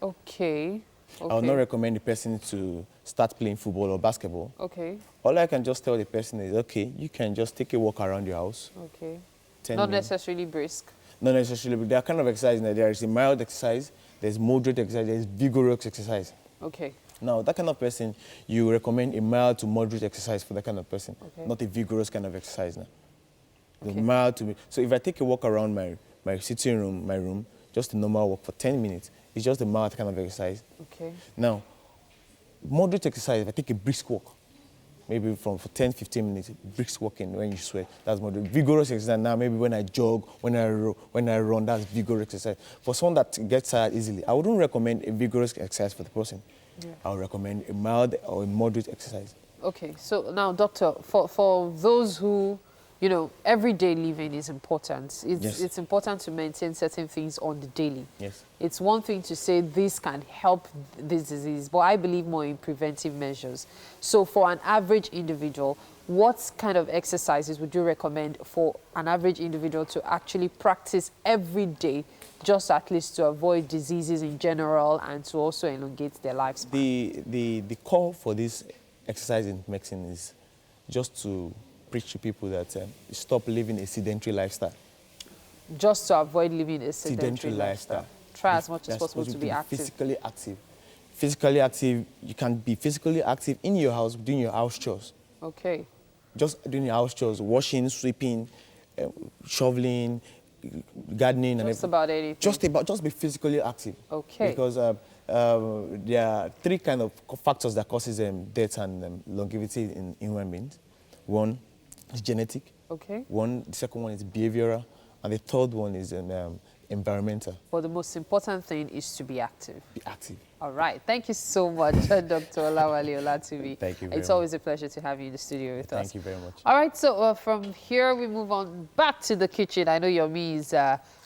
K: Okay.
N: I would not recommend the person to start playing football or basketball.
K: Okay.
N: All I can just tell the person is, okay, you can just take a walk around your house.
K: Okay.
N: 10
K: Not
N: minutes.
K: necessarily brisk.
N: Not necessarily, but there are kind of exercises. There is a mild exercise, there's moderate exercise, there's vigorous exercise.
K: Okay.
N: Now, that kind of person, you recommend a mild to moderate exercise for that kind of person, not a vigorous kind of exercise now. The mild to, so if I take a walk around my sitting room, my room, just a normal walk for 10 minutes, it's just a mild kind of exercise.
K: Okay.
N: Now, moderate exercise, if I take a brisk walk, maybe for 10, 15 minutes, brisk walking when you sweat, that's moderate. Vigorous exercise now, maybe when I jog, when I run, that's vigorous exercise. For someone that gets tired easily, I wouldn't recommend a vigorous exercise for the person. Yeah. I would recommend a mild or a moderate exercise.
K: Okay, so now, doctor, for those who, you know, everyday living is important. It's important to maintain certain things on the daily.
N: Yes.
K: It's one thing to say this can help this disease, but I believe more in preventive measures. So for an average individual, what kind of exercises would you recommend for an average individual to actually practice every day, just at least to avoid diseases in general and to also elongate their lifespan?
N: The core for this exercise in medicine is just to preach to people that stop living a sedentary lifestyle.
K: Just to avoid living a sedentary lifestyle. Try as much as possible to be active.
N: Physically active. Physically active, you can be physically active in your house, doing your house chores.
K: Okay.
N: Just doing your house chores, washing, sweeping, shoveling, gardening.
K: Just about anything.
N: Just be physically active.
K: Okay.
N: Because there are three kind of factors that causes death and longevity in human beings. One is genetic.
K: Okay.
N: The second one is behavioral, and the third one is environmental.
K: But the most important thing is to be active.
N: Be active.
K: All right. Thank you so much, Dr. Olawale Olatubi.
N: Thank you very much.
K: It's always a pleasure to have you in the studio with us.
N: Thank you very much.
K: All right. So from here, we move on back to the kitchen. I know Yomi is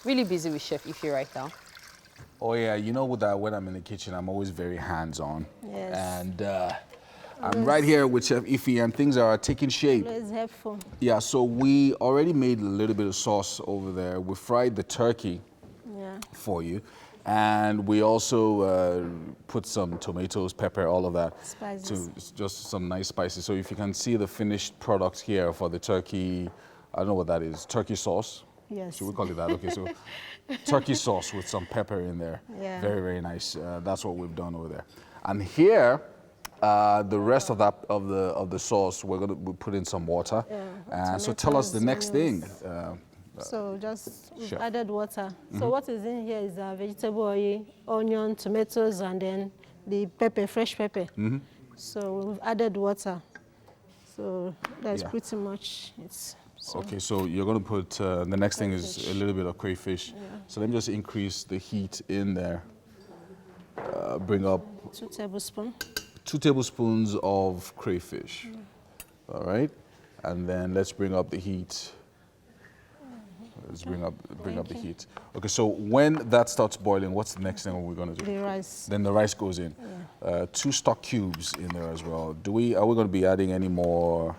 K: really busy with Chef Ife right now.
A: Oh, yeah. You know that when I'm in the kitchen, I'm always very hands-on.
L: Yes.
A: And I'm right here with Chef Ife, and things are taking shape.
L: It's helpful.
A: Yeah, so we already made a little bit of sauce over there. We fried the turkey for you. And we also put some tomatoes, pepper, all of that.
L: Spices.
A: Just some nice spices. So if you can see the finished product here for the turkey, I don't know what that is, turkey sauce?
L: Yes.
A: Should we call it that? Okay, so turkey sauce with some pepper in there.
L: Yeah.
A: Very, very nice. That's what we've done over there. And here, the rest of that of the sauce, we'll put in some water.
L: Yeah,
A: so tell us the next thing.
L: So just we've
A: Chef.
L: added water. So what is in here is vegetable oil, onion, tomatoes, and then the pepper, fresh pepper. So we've added water. So that's pretty much it. So
A: Okay, so you're going to put, the next thing is a little bit of crayfish. So let me just increase the heat in there. Bring up
L: 2 tablespoons.
A: 2 tablespoons of crayfish. All right, and then let's bring up the heat. Let's bring up the heat. Okay, so when that starts boiling, what's the next thing we're going to do?
L: The rice.
A: Then the rice goes in. 2 stock cubes in there as well. Are we going to be adding any more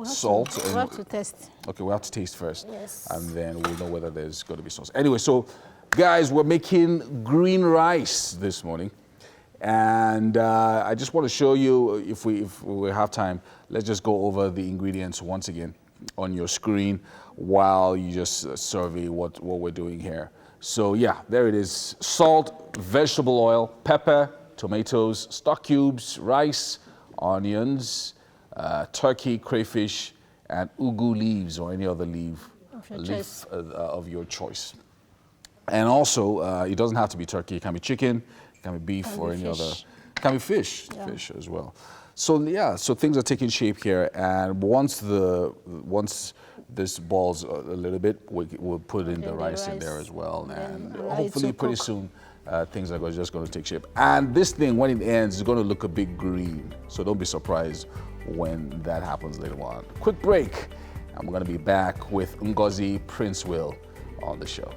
A: salt?
L: We have to taste.
A: Okay, we have to taste first.
L: Yes.
A: And then we'll know whether there's going to be sauce. Anyway, so guys, we're making green rice this morning. And I just want to show you, if we have time, let's just go over the ingredients once again. on your screen while you just survey what we're doing here. So yeah, there it is. Salt, vegetable oil, pepper, tomatoes, stock cubes, rice, onions, turkey, crayfish, and ugu leaves or any other leaf of your choice. And also, it doesn't have to be turkey. It can be chicken, it can be beef, or any other. It can be fish, fish as well. So yeah, so things are taking shape here, and once this boils a little bit, we'll put in the rice in there as well, and hopefully pretty soon things are just going to take shape. And this thing, when it ends, is going to look a bit green, so don't be surprised when that happens later on. Quick break, and we're going to be back with Ngozi Prince Will on the show.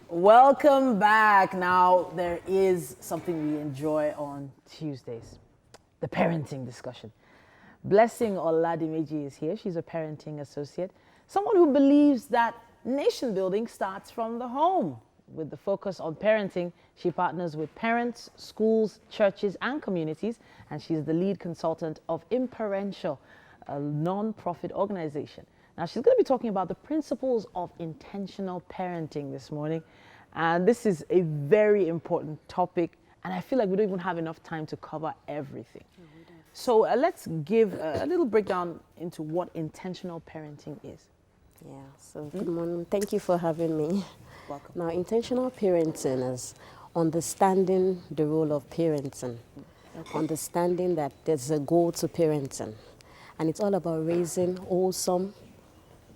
J: Welcome back. Now, there is something we enjoy on Tuesdays, the parenting discussion. Blessing Oladimeji is here. She's a parenting associate, someone who believes that nation building starts from the home. With the focus on parenting, she partners with parents, schools, churches, and communities, and she's the lead consultant of Imparential, a non-profit organization. Now, she's going to be talking about the principles of intentional parenting this morning. And this is a very important topic, and I feel like we don't even have enough time to cover everything. So let's give a little breakdown into what intentional parenting is.
O: Yeah, so good morning. Thank you for having me.
J: Welcome.
O: Now, intentional parenting is understanding the role of parenting, understanding that there's a goal to parenting, and it's all about raising wholesome,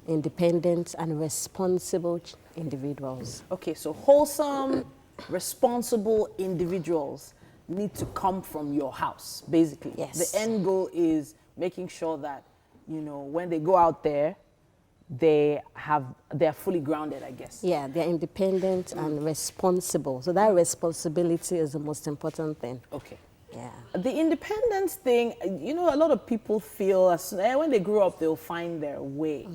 O: independent, and responsible individuals.
J: Okay, so wholesome, responsible individuals need to come from your house, basically.
O: Yes.
J: The end goal is making sure that, you know, when they go out there, they're fully grounded, I guess.
O: Yeah, they're independent and responsible. So that responsibility is the most important thing.
J: Okay.
O: Yeah.
J: The independence thing, you know, a lot of people feel when they grow up, they'll find their way.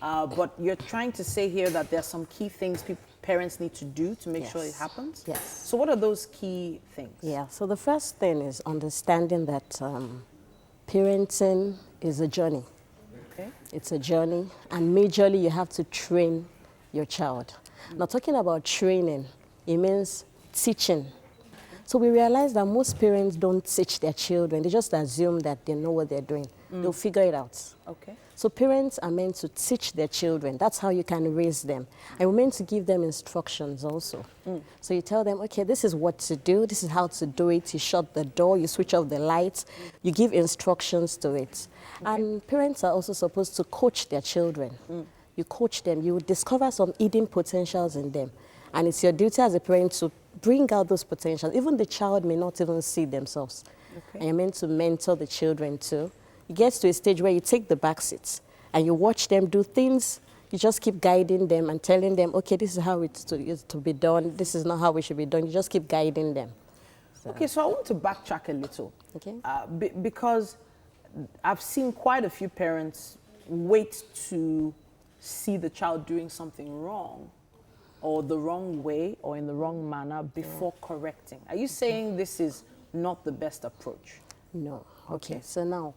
J: But you're trying to say here that there are some key things parents need to do to make sure it happens?
O: Yes.
J: So what are those key things?
O: Yeah, so the first thing is understanding that parenting is a journey.
J: Okay.
O: It's a journey, and majorly you have to train your child. Now, talking about training, it means teaching. So we realize that most parents don't teach their children. They just assume that they know what they're doing. They'll figure it out.
J: Okay.
O: So parents are meant to teach their children. That's how you can raise them. And we're meant to give them instructions also. So you tell them, okay, this is what to do. This is how to do it. You shut the door. You switch off the lights. You give instructions to it. Okay. And parents are also supposed to coach their children. You coach them. You discover some hidden potentials in them. And it's your duty as a parent to bring out those potentials. Even the child may not even see themselves. Okay. And you're meant to mentor the children too. It gets to a stage where you take the back seats and you watch them do things. You just keep guiding them and telling them, okay, this is how it's to be done. This is not how it should be done. You just keep guiding them. So.
J: Okay, so I want to backtrack a little.
O: Okay.
J: Because I've seen quite a few parents wait to see the child doing something wrong or the wrong way or in the wrong manner before correcting. Are you saying this is not the best approach?
O: No. Okay, so now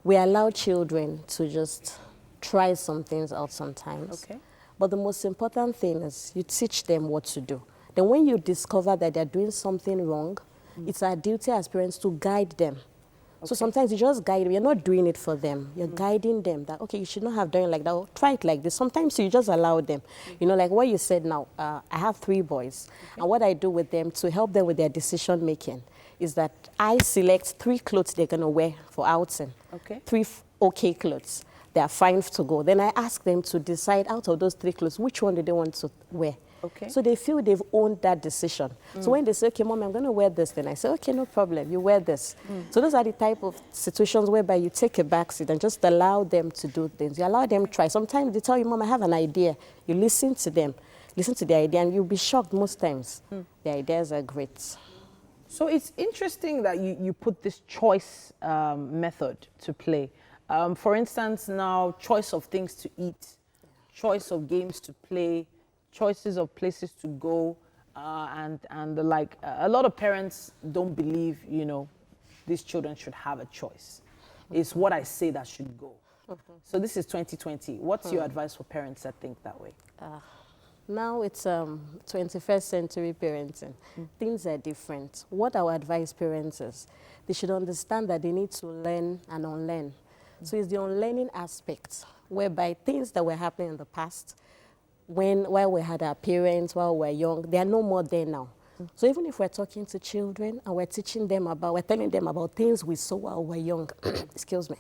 O: we allow children to just try some things out sometimes.
J: Okay.
O: But the most important thing is you teach them what to do. Then when you discover that they're doing something wrong, it's our duty as parents to guide them. Okay. So sometimes you just guide them. You're not doing it for them. You're guiding them that, okay, you should not have done it like that. Or try it like this. Sometimes you just allow them. You know, like what you said now, I have 3 boys. Okay. And what I do with them to help them with their decision making is that I select 3 clothes they're going to wear for outing.
J: Okay.
O: 3 okay clothes. They are fine to go. Then I ask them to decide out of those 3 clothes, which one do they want to wear.
J: Okay.
O: So they feel they've owned that decision. So when they say, okay, Mom, I'm going to wear this, then I say, okay, no problem, you wear this. So those are the type of situations whereby you take a backseat and just allow them to do things. You allow them to try. Sometimes they tell you, Mom, I have an idea. You listen to them, listen to the idea, and you'll be shocked most times. The ideas are great.
J: So it's interesting that you put this choice method to play. For instance, now, choice of things to eat, choice of games to play, choices of places to go. and like a lot of parents don't believe, you know, these children should have a choice. It's what I say that should go. So this is 2020. What's your advice for parents that think that way?
O: Now it's 21st century parenting. Things are different. What our advice parents is, they should understand that they need to learn and unlearn. So it's the unlearning aspect, whereby things that were happening in the past, while we had our parents, while we were young, they are no more there now. So even if we're talking to children and we're teaching them about, we're telling them about things we saw while we were young, excuse me,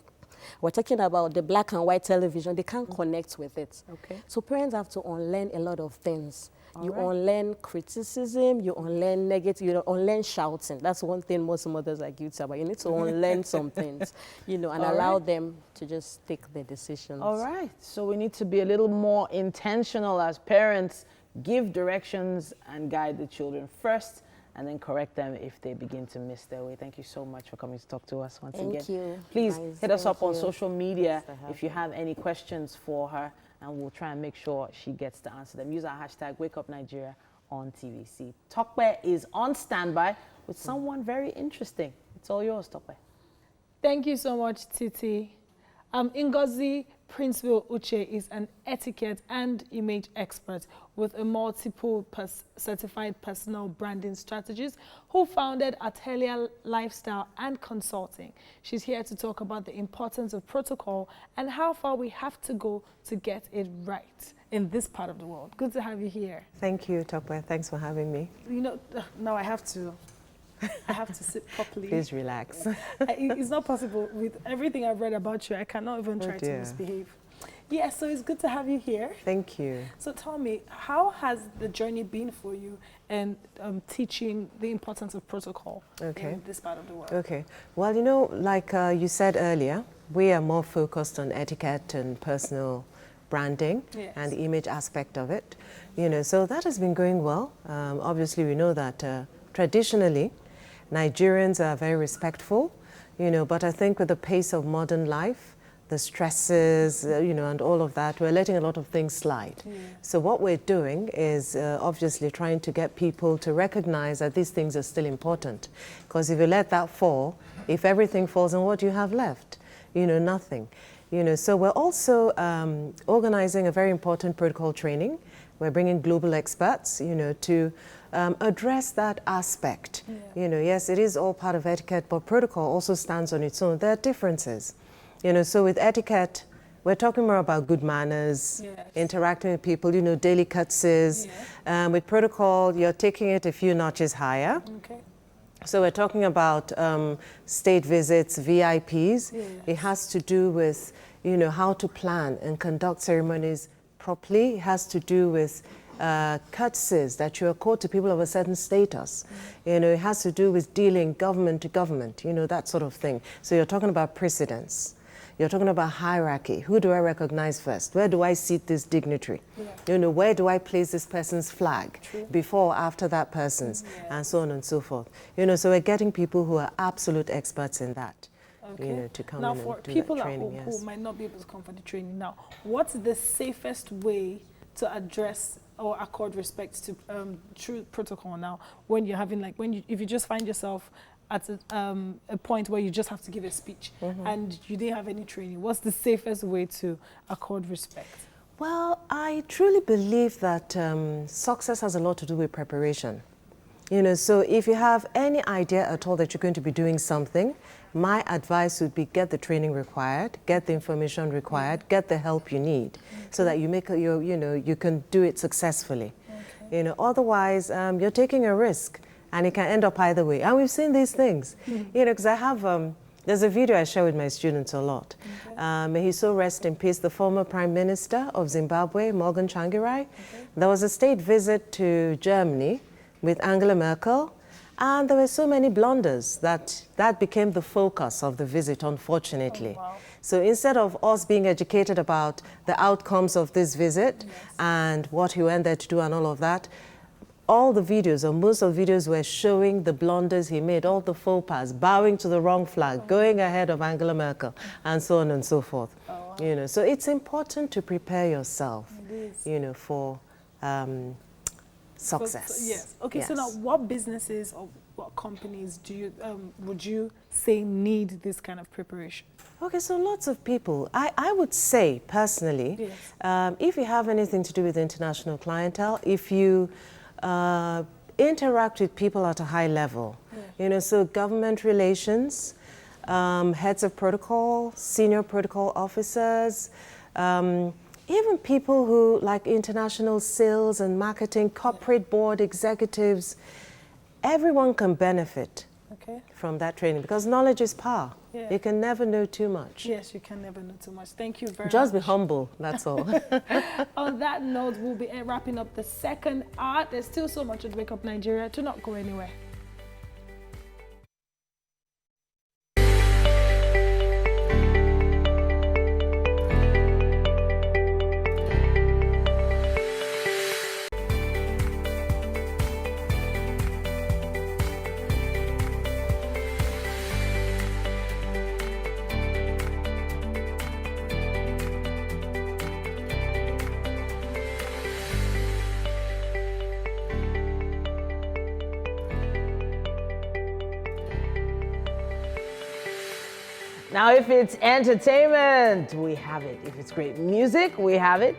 O: we're talking about the black and white television, they can't connect with it.
J: Okay.
O: So parents have to unlearn a lot of things. You unlearn criticism, you unlearn negative, you unlearn shouting. That's one thing most mothers are guilty about. You need to unlearn some things, you know, and allow them to just take the decisions.
J: All right. So we need to be a little more intentional as parents, give directions and guide the children first, and then correct them if they begin to miss their way. Thank you so much for coming to talk to us once again.
O: Thank you.
J: Please hit us up on
O: you.
J: social media if you have any questions for her, and we'll try and make sure she gets to answer them. Use our hashtag WakeUpNigeria on TVC. Tokwe is on standby with someone very interesting. It's all yours, Tokwe.
C: Thank you so much, Titi. Ngozi Princeville Uche is an etiquette and image expert with a multiple certified personal branding strategist who founded Atelier Lifestyle and Consulting. She's here to talk about the importance of protocol and how far we have to go to get it right in this part of the world. Good to have you here.
P: Thank you, Tokwe. Thanks for having me.
C: You know, now I have to sit properly.
P: Please relax.
C: It's not possible. With everything I've read about you, I cannot even try to misbehave. Yeah, so it's good to have you here.
P: Thank you.
C: So tell me, how has the journey been for you and teaching the importance of protocol in this part of the world?
P: Okay. Well, you know, like you said earlier, we are more focused on etiquette and personal branding and the image aspect of it. You know, so that has been going well. Obviously, we know that traditionally, Nigerians are very respectful, you know, but I think with the pace of modern life, the stresses, you know, and all of that, we're letting a lot of things slide. So what we're doing is obviously trying to get people to recognize that these things are still important. Because if you let that fall, if everything falls, then what do you have left? You know, nothing. You know, so we're also organizing a very important protocol training. We're bringing global experts, you know, to address that aspect. You know, yes, it is all part of etiquette, but protocol also stands on its own. There are differences. You know, so with etiquette, we're talking more about good manners, interacting with people, you know, daily courtesies. With protocol, you're taking it a few notches higher. So we're talking about state visits, VIPs. It has to do with, you know, how to plan and conduct ceremonies properly. It has to do with courtesies that you accord to people of a certain status. You know, it has to do with dealing government to government, you know, that sort of thing. So you're talking about precedence. You're talking about hierarchy. Who do I recognize first? Where do I seat this dignitary? You know, where do I place this person's flag before or after that person's, and so on and so forth. You know, so we're getting people who are absolute experts in that. You know, to come
C: now
P: in
C: for
P: and do
C: people
P: that training,
C: who might not be able to come for the training now, what's the safest way to address or accord respect to true protocol now when you're having, like, if you just find yourself at a point where you just have to give a speech and you didn't have any training? What's the safest way to accord respect?
P: Well, I truly believe that success has a lot to do with preparation. You know, so if you have any idea at all that you're going to be doing something, my advice would be get the training required, get the information required, get the help you need, so that you make you know, you can do it successfully. You know, otherwise you're taking a risk, and it can end up either way. And we've seen these things. You know, because I have there's a video I share with my students a lot. May he so rest in peace, the former Prime Minister of Zimbabwe, Morgan Tsvangirai. There was a state visit to Germany with Angela Merkel, and there were so many blunders that became the focus of the visit, unfortunately. So instead of us being educated about the outcomes of this visit and what he went there to do and all of that, all the videos, or most of the videos, were showing the blunders he made, all the faux pas, bowing to the wrong flag, going ahead of Angela Merkel, and so on and so forth. You know, so it's important to prepare yourself, you know, for success.
C: Yes. Okay,
P: yes.
C: so now what businesses or what companies do you, would you say need this kind of preparation?
P: Okay, so lots of people. I would say, personally,
C: yes.
P: If you have anything to do with international clientele, if you interact with people at a high level, you know, so government relations, heads of protocol, senior protocol officers, even people who like international sales and marketing, corporate board executives, everyone can benefit from that training because knowledge is power.
C: Yeah.
P: You can never know too much.
C: Yes, you can never know too much. Thank you very much.
P: Just be humble, that's all.
C: On that note, we'll be wrapping up the second hour. There's still so much at Wake Up Nigeria. Do not go anywhere.
J: Now, if it's entertainment, we have it. If it's great music, we have it.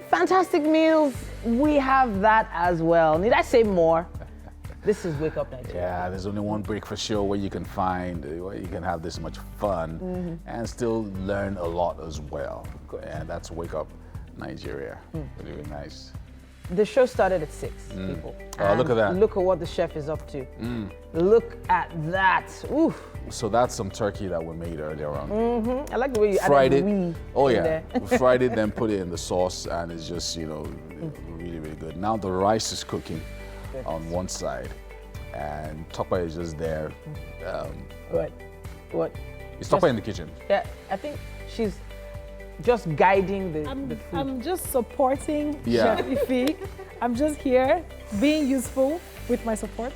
J: Fantastic meals, we have that as well. Need I say more? This is Wake Up Nigeria.
A: Yeah, there's only one breakfast show where you can find, where you can have this much fun and still learn a lot as well. And that's Wake Up Nigeria. Really nice.
J: The show started at 6, people.
A: Oh, look at that.
J: Look at what the chef is up to. Look at that. Oof.
A: So that's some turkey that we made earlier on.
J: I like the way you
A: fried
J: added
A: it.
J: we
A: Oh
J: in
A: yeah,
J: there.
A: we fried it, then put it in the sauce, and it's just, you know, really, really good. Now the rice is cooking on one side, and Tokpa is just there.
J: What?
A: Is Tokpa in the kitchen?
J: Yeah, I think she's just guiding the food.
C: I'm just supporting
A: Yeah.
C: Chef Ife. I'm just here being useful with my support.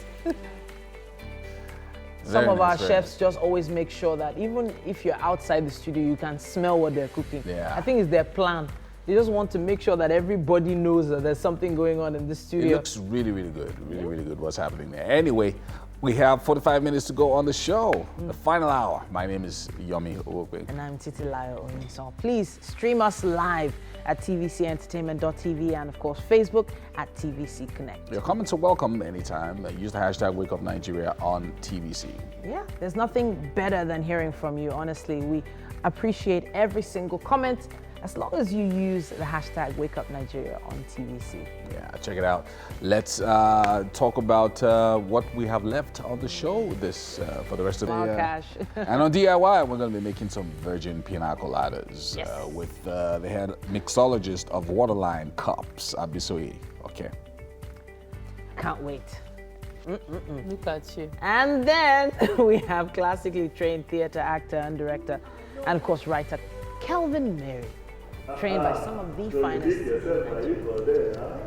J: Some of our chefs just always make sure that even if you're outside the studio, you can smell what they're cooking.
A: Yeah.
J: I think it's their plan. They just want to make sure that everybody knows that there's something going on in the studio.
A: It looks really, really good. Really, really good what's happening there. Anyway, we have 45 minutes to go on the show. The final hour. My name is Yomi Owokwe.
J: And I'm Titilayo Onyinso. Please stream us live at tvcentertainment.tv and of course Facebook at TVC Connect.
A: Your comments are welcome anytime. Use the hashtag Wake Up Nigeria on TVC.
J: Yeah, there's nothing better than hearing from you. Honestly, we appreciate every single comment as long as you use the hashtag Wake Up Nigeria on TVC.
A: Yeah, check it out. Let's talk about what we have left on the show this for the rest of the year.
J: Cash.
A: And on DIY, we're going to be making some virgin Pina Coladas with the head mixologist of Waterline Cups, Abisoye. Okay.
J: Can't wait.
K: Look at you.
J: And then we have classically trained theater actor and director and of course writer Kelvin Mary, trained by some of the finest.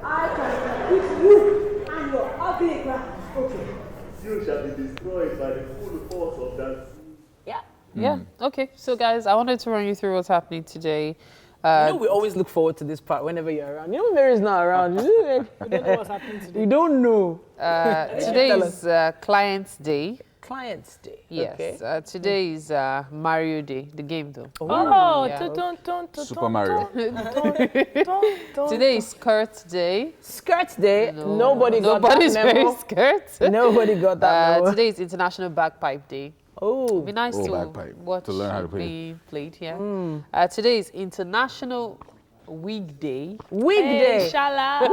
M: I can beat you and your ugly ground. Okay. You shall be destroyed by the full force of that sea.
K: Yeah. Okay. So guys, I wanted to run you through what's happening today.
J: You know, we always look forward to this part whenever you're around. You know, Mary's not around. You
C: don't know what's happening today.
J: You don't know.
K: Today is Client's Day.
J: Client's Day.
K: Yes.
J: Okay.
K: Today is Mario Day, the game though.
C: Oh,
K: yeah.
A: Super Mario.
K: Today is Skirt Day.
J: Skirt Day.
K: No.
J: Nobody got that
K: Nobody's
J: memo.
K: wearing skirts.
J: Nobody got that memo.
K: Today is International Bagpipe Day.
J: Oh,
K: it'd be nice to
A: bagpipe.
K: watch
A: To learn how to
K: it
A: play.
K: being played here. Today is International Wig Day.
J: Wig Day.
C: Inshallah.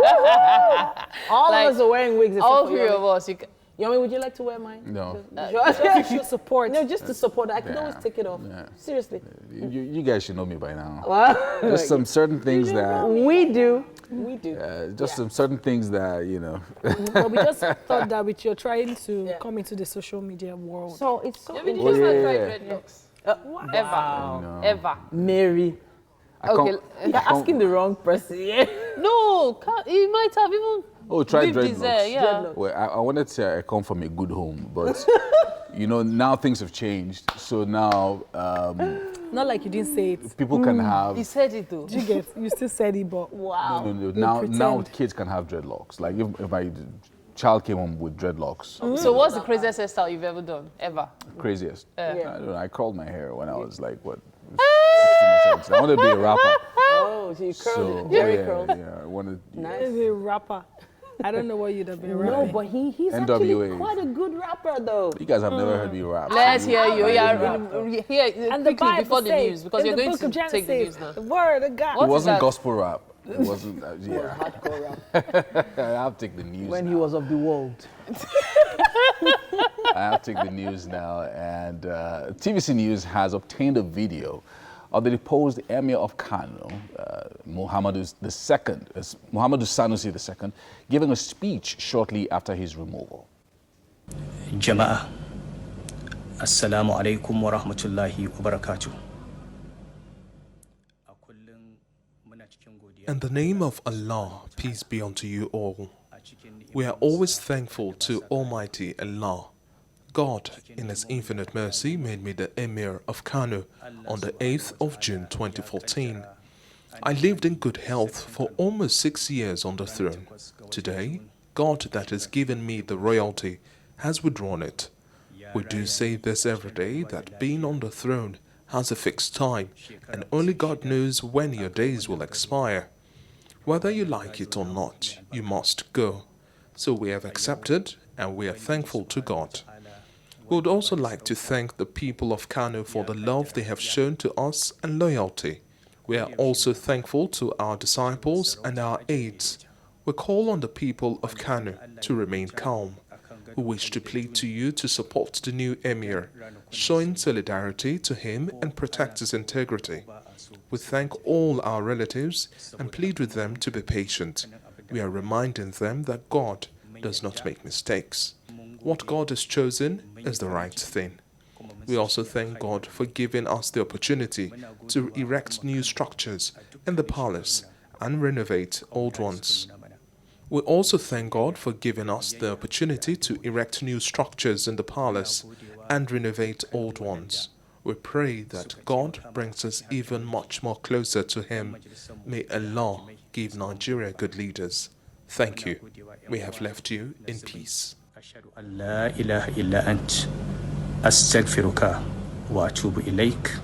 J: All
K: Like,
J: of us are wearing wigs. except
K: All
J: for
K: three
J: Yomi.
K: of us.
J: Yomi, would you like to wear mine?
A: No.
C: Just to show support.
J: No, just to support. I can
A: Yeah.
J: always take it off.
A: Yeah.
J: Seriously.
A: You guys should know me by now.
J: What?
A: Just some certain things that,
J: We do. We do.
A: just some certain things that, you know.
C: But we just thought that with your trying to come into the social media world.
J: So it's so
K: Did you
A: Oh,
K: just not
A: yeah,
K: try
A: yeah.
K: dreadlocks?
J: Wow.
A: No.
K: Ever.
J: Mary.
K: Okay.
J: You're asking the wrong person. Yeah.
K: No, he might have even.
A: Oh, try
K: lived his,
A: dreadlocks.
K: yeah.
A: Well, I wanted to say I come from a good home, but you know, now things have changed. So now
C: Not like you didn't say it.
A: People can have.
K: He said it though.
C: You get, you still said it, but
K: wow.
A: Now kids can have dreadlocks. Like if my child came home with dreadlocks.
K: So what's the craziest hairstyle you've ever done? Ever?
A: Craziest?
K: Yeah.
A: I don't know. I curled my hair when I was like, what, 16 or 17. I wanted to be a rapper.
J: Oh, so you curled it. Jerry curled.
A: Yeah, I wanted.
C: nice. A rapper. I don't know what you'd have been rapping.
J: No, but he's actually quite a good rapper, though.
A: You guys have never heard me rap.
K: Let's hear you. Here,
C: and the
K: quickly before the
C: says,
K: news, because you're going to take the news now.
C: The word of God.
A: It wasn't gospel rap. It wasn't.
J: It was hardcore rap.
A: I have to take the news.
J: When
A: now.
J: he was of the world.
A: I have to take the news now, and TVC News has obtained a video of the deposed Emir of Kano, Muhammadu Sanusi II, giving a speech shortly after his removal.
Q: Jama'a, Assalamu alaikum wa rahmatullahi wa barakatuh.
R: In the name of Allah, peace be unto you all. We are always thankful to Almighty Allah. God, in His infinite mercy, made me the Emir of Kano on the 8th of June 2014. I lived in good health for almost 6 years on the throne. Today, God that has given me the royalty has withdrawn it. We do say this every day, that being on the throne has a fixed time, and only God knows when your days will expire. Whether you like it or not, you must go. So we have accepted, and we are thankful to God. We would also like to thank the people of Kano for the love they have shown to us and loyalty. We are also thankful to our disciples and our aides. We call on the people of Kano to remain calm. We wish to plead to you to support the new Emir, showing solidarity to him and protect his integrity. We thank all our relatives and plead with them to be patient. We are reminding them that God does not make mistakes. What God has chosen is the right thing. We also thank God for giving us the opportunity to erect new structures in the palace and renovate old ones. We also thank God for giving us the opportunity to erect new structures in the palace and renovate old ones. We pray that God brings us even much more closer to Him. May Allah give Nigeria good leaders. Thank you. We have left you in peace.
Q: لا إله إلا أنت أستغفرك وأتوب إليك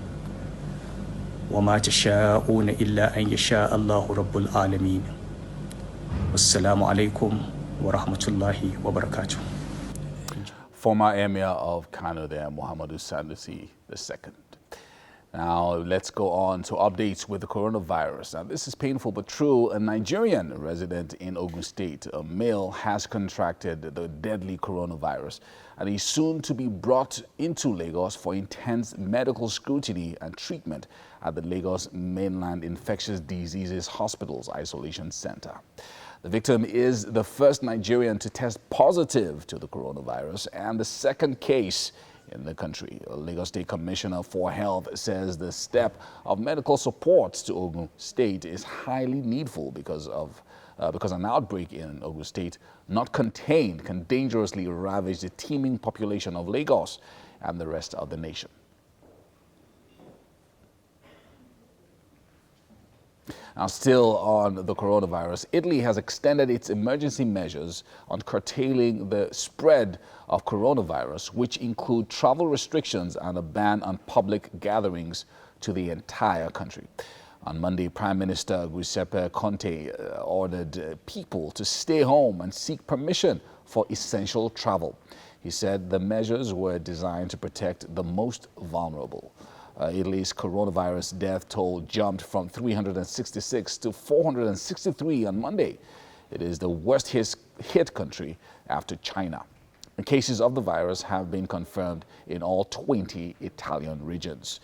Q: وما تشاءون إلا أن يشاء الله رب العالمين والسلام عليكم ورحمة الله وبركاته.
A: Former Emir of Kano there, Muhammadu Sanusi II. Now, let's go on to updates with the coronavirus. Now, this is painful but true. A Nigerian resident in Ogun State, a male, has contracted the deadly coronavirus, and he's soon to be brought into Lagos for intense medical scrutiny and treatment at the Lagos Mainland Infectious Diseases Hospital's Isolation Center. The victim is the first Nigerian to test positive to the coronavirus and the second case in the country. The Lagos State Commissioner for Health says the step of medical support to Ogun State is highly needful because an outbreak in Ogun State not contained can dangerously ravage the teeming population of Lagos and the rest of the nation. Now, still on the coronavirus, Italy has extended its emergency measures on curtailing the spread of coronavirus, which include travel restrictions and a ban on public gatherings to the entire country. On Monday, Prime Minister Giuseppe Conte ordered people to stay home and seek permission for essential travel. He said the measures were designed to protect the most vulnerable. Italy's coronavirus death toll jumped from 366 to 463 on Monday. It is the worst hit country after China. And cases of the virus have been confirmed in all 20 Italian regions.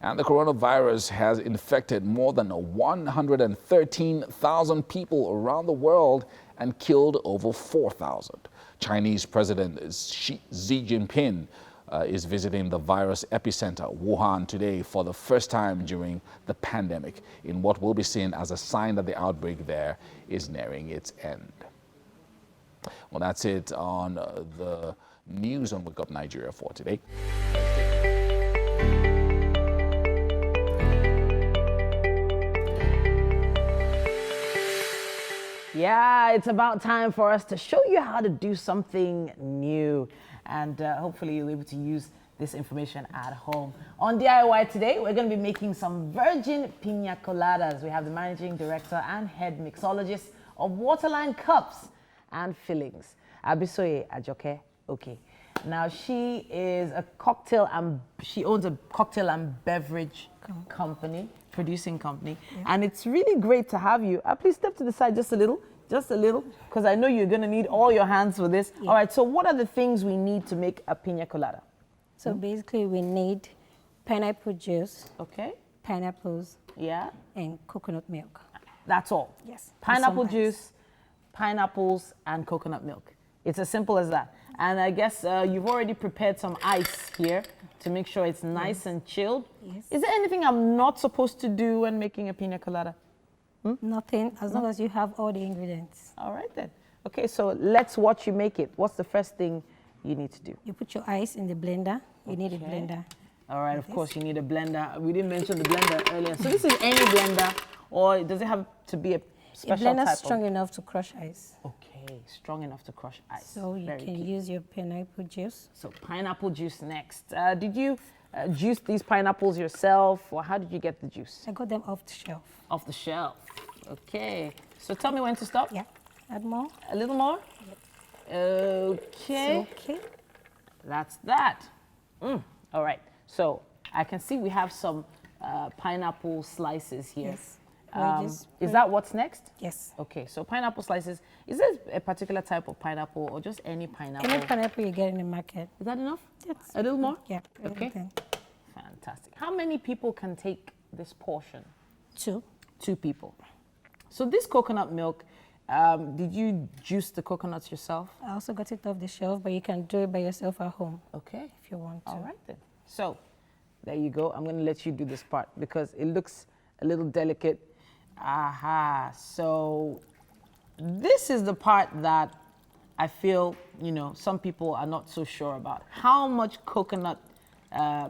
A: And the coronavirus has infected more than 113,000 people around the world and killed over 4,000. Chinese President Xi Jinping is visiting the virus epicenter, Wuhan, today for the first time during the pandemic, in what will be seen as a sign that the outbreak there is nearing its end. Well, that's it on the news on Wake Up Nigeria for today.
J: Yeah, it's about time for us to show you how to do something new. And hopefully you'll be able to use this information at home. On DIY today, we're going to be making some virgin pina coladas. We have the managing director and head mixologist of Waterline Cups and Fillings, Abisoye Ajoke. Okay. Now she is a she owns a cocktail and beverage company, producing company. Yeah. And it's really great to have you. Please step to the side just a little, because I know you're going to need all your hands for this. Yeah. All right, so what are the things we need to make a pina colada?
L: So basically we need pineapple juice.
J: Okay.
L: Pineapples.
J: Yeah.
L: And coconut milk.
J: That's all?
L: Yes.
J: Pineapple juice, pineapples, and coconut milk. It's as simple as that. And I guess you've already prepared some ice here to make sure it's nice and chilled. Yes. Is there anything I'm not supposed to do when making a pina colada?
L: Nothing, as long as you have all the ingredients.
J: All right then. Okay, so let's watch you make it. What's the first thing you need to do?
L: You put your ice in the blender. You need a blender.
J: All right, of course you need a blender. We didn't mention the blender earlier. So this is any blender, or does it have to be a special type?
L: A blender strong enough to crush ice.
J: Okay, strong enough to crush ice.
L: So you can use your pineapple juice.
J: So pineapple juice next. Did you juice these pineapples yourself, or how did you get the juice?
L: I got them off the shelf.
J: Off the shelf. Okay. So tell me when to stop.
L: Yeah. Add more.
J: A little more? Yep. Okay.
L: Okay.
J: That's that. All right. So I can see we have some pineapple slices here.
L: Yes.
J: Is that what's next?
L: Yes.
J: Okay, so pineapple slices. Is there a particular type of pineapple or just any pineapple?
L: Any pineapple you get in the market.
J: Is that enough?
L: Yes.
J: A little more?
L: Yeah.
J: Okay. Fantastic. How many people can take this portion?
L: 2.
J: 2 people. So this coconut milk, did you juice the coconuts yourself?
L: I also got it off the shelf, but you can do it by yourself at home.
J: Okay.
L: If you want to.
J: All right then. So there you go. I'm going to let you do this part because it looks a little delicate. Aha. So this is the part that I feel, some people are not so sure about. How much coconut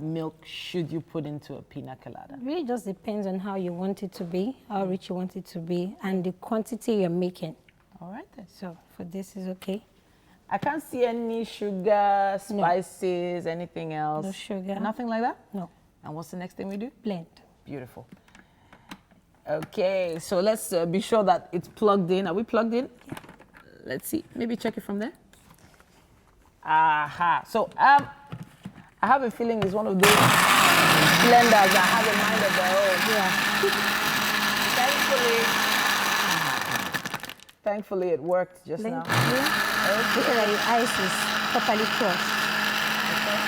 J: milk should you put into a pina colada?
L: It really just depends on how you want it to be, how rich you want it to be, and the quantity you're making.
J: All right then.
L: So for this is okay.
J: I can't see any sugar, spices, anything else.
L: No sugar.
J: Nothing like that?
L: No.
J: And what's the next thing we do?
L: Blend.
J: Beautiful. Okay, so let's be sure that it's plugged in. Are we plugged in?
L: Yeah.
J: Let's see. Maybe check it from there. Aha. So I have a feeling it's one of those blenders that have a mind of their own. Yeah. Thankfully, it worked just now.
L: Okay. Look at the ice is properly crushed. Okay.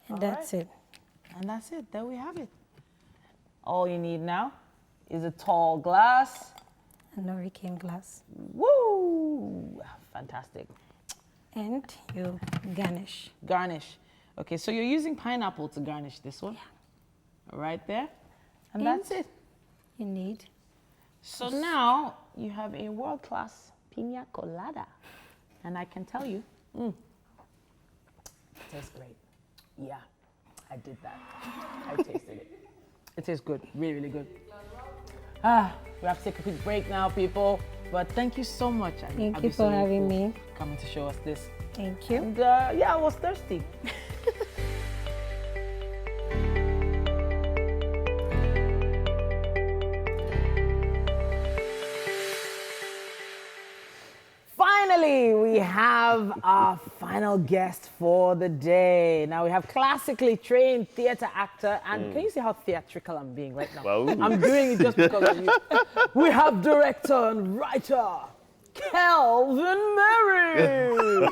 L: And that's it.
J: And that's it. There we have it. All you need now is a tall glass.
L: An hurricane glass.
J: Woo! Fantastic.
L: And you garnish.
J: Garnish. Okay, so you're using pineapple to garnish this one. Yeah. Right there. And that's it.
L: You need.
J: So now you have a world-class pina colada. And I can tell you, it tastes great. Yeah, I did that. I tasted it. It tastes good, really, really good. We have to take a quick break now, people. But thank you so much.
L: Thank you for having me.
J: Coming to show us this.
L: Thank you.
J: And yeah, I was thirsty. Finally, we have our final guest for the day. Now we have classically trained theater actor, and can you see how theatrical I'm being right now?
S: Wow.
J: I'm doing it just because of you. We have director and writer, Kelvin Mary.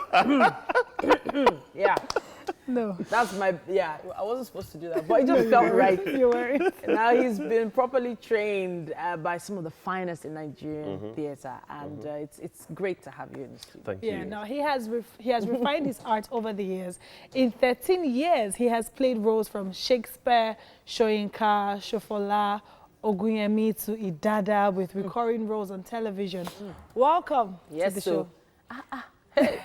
J: Yeah.
C: No.
J: That's my, I wasn't supposed to do that, but it just felt right.
C: You weren't.
J: Now he's been properly trained by some of the finest in Nigerian theatre, and it's great to have you in the studio.
S: Thank you.
C: Yeah, now he has refined his art over the years. In 13 years, he has played roles from Shakespeare, Soyinka, Shofola, Ogunyemi to Idada with recurring roles on television. Welcome to the show.
J: Hey.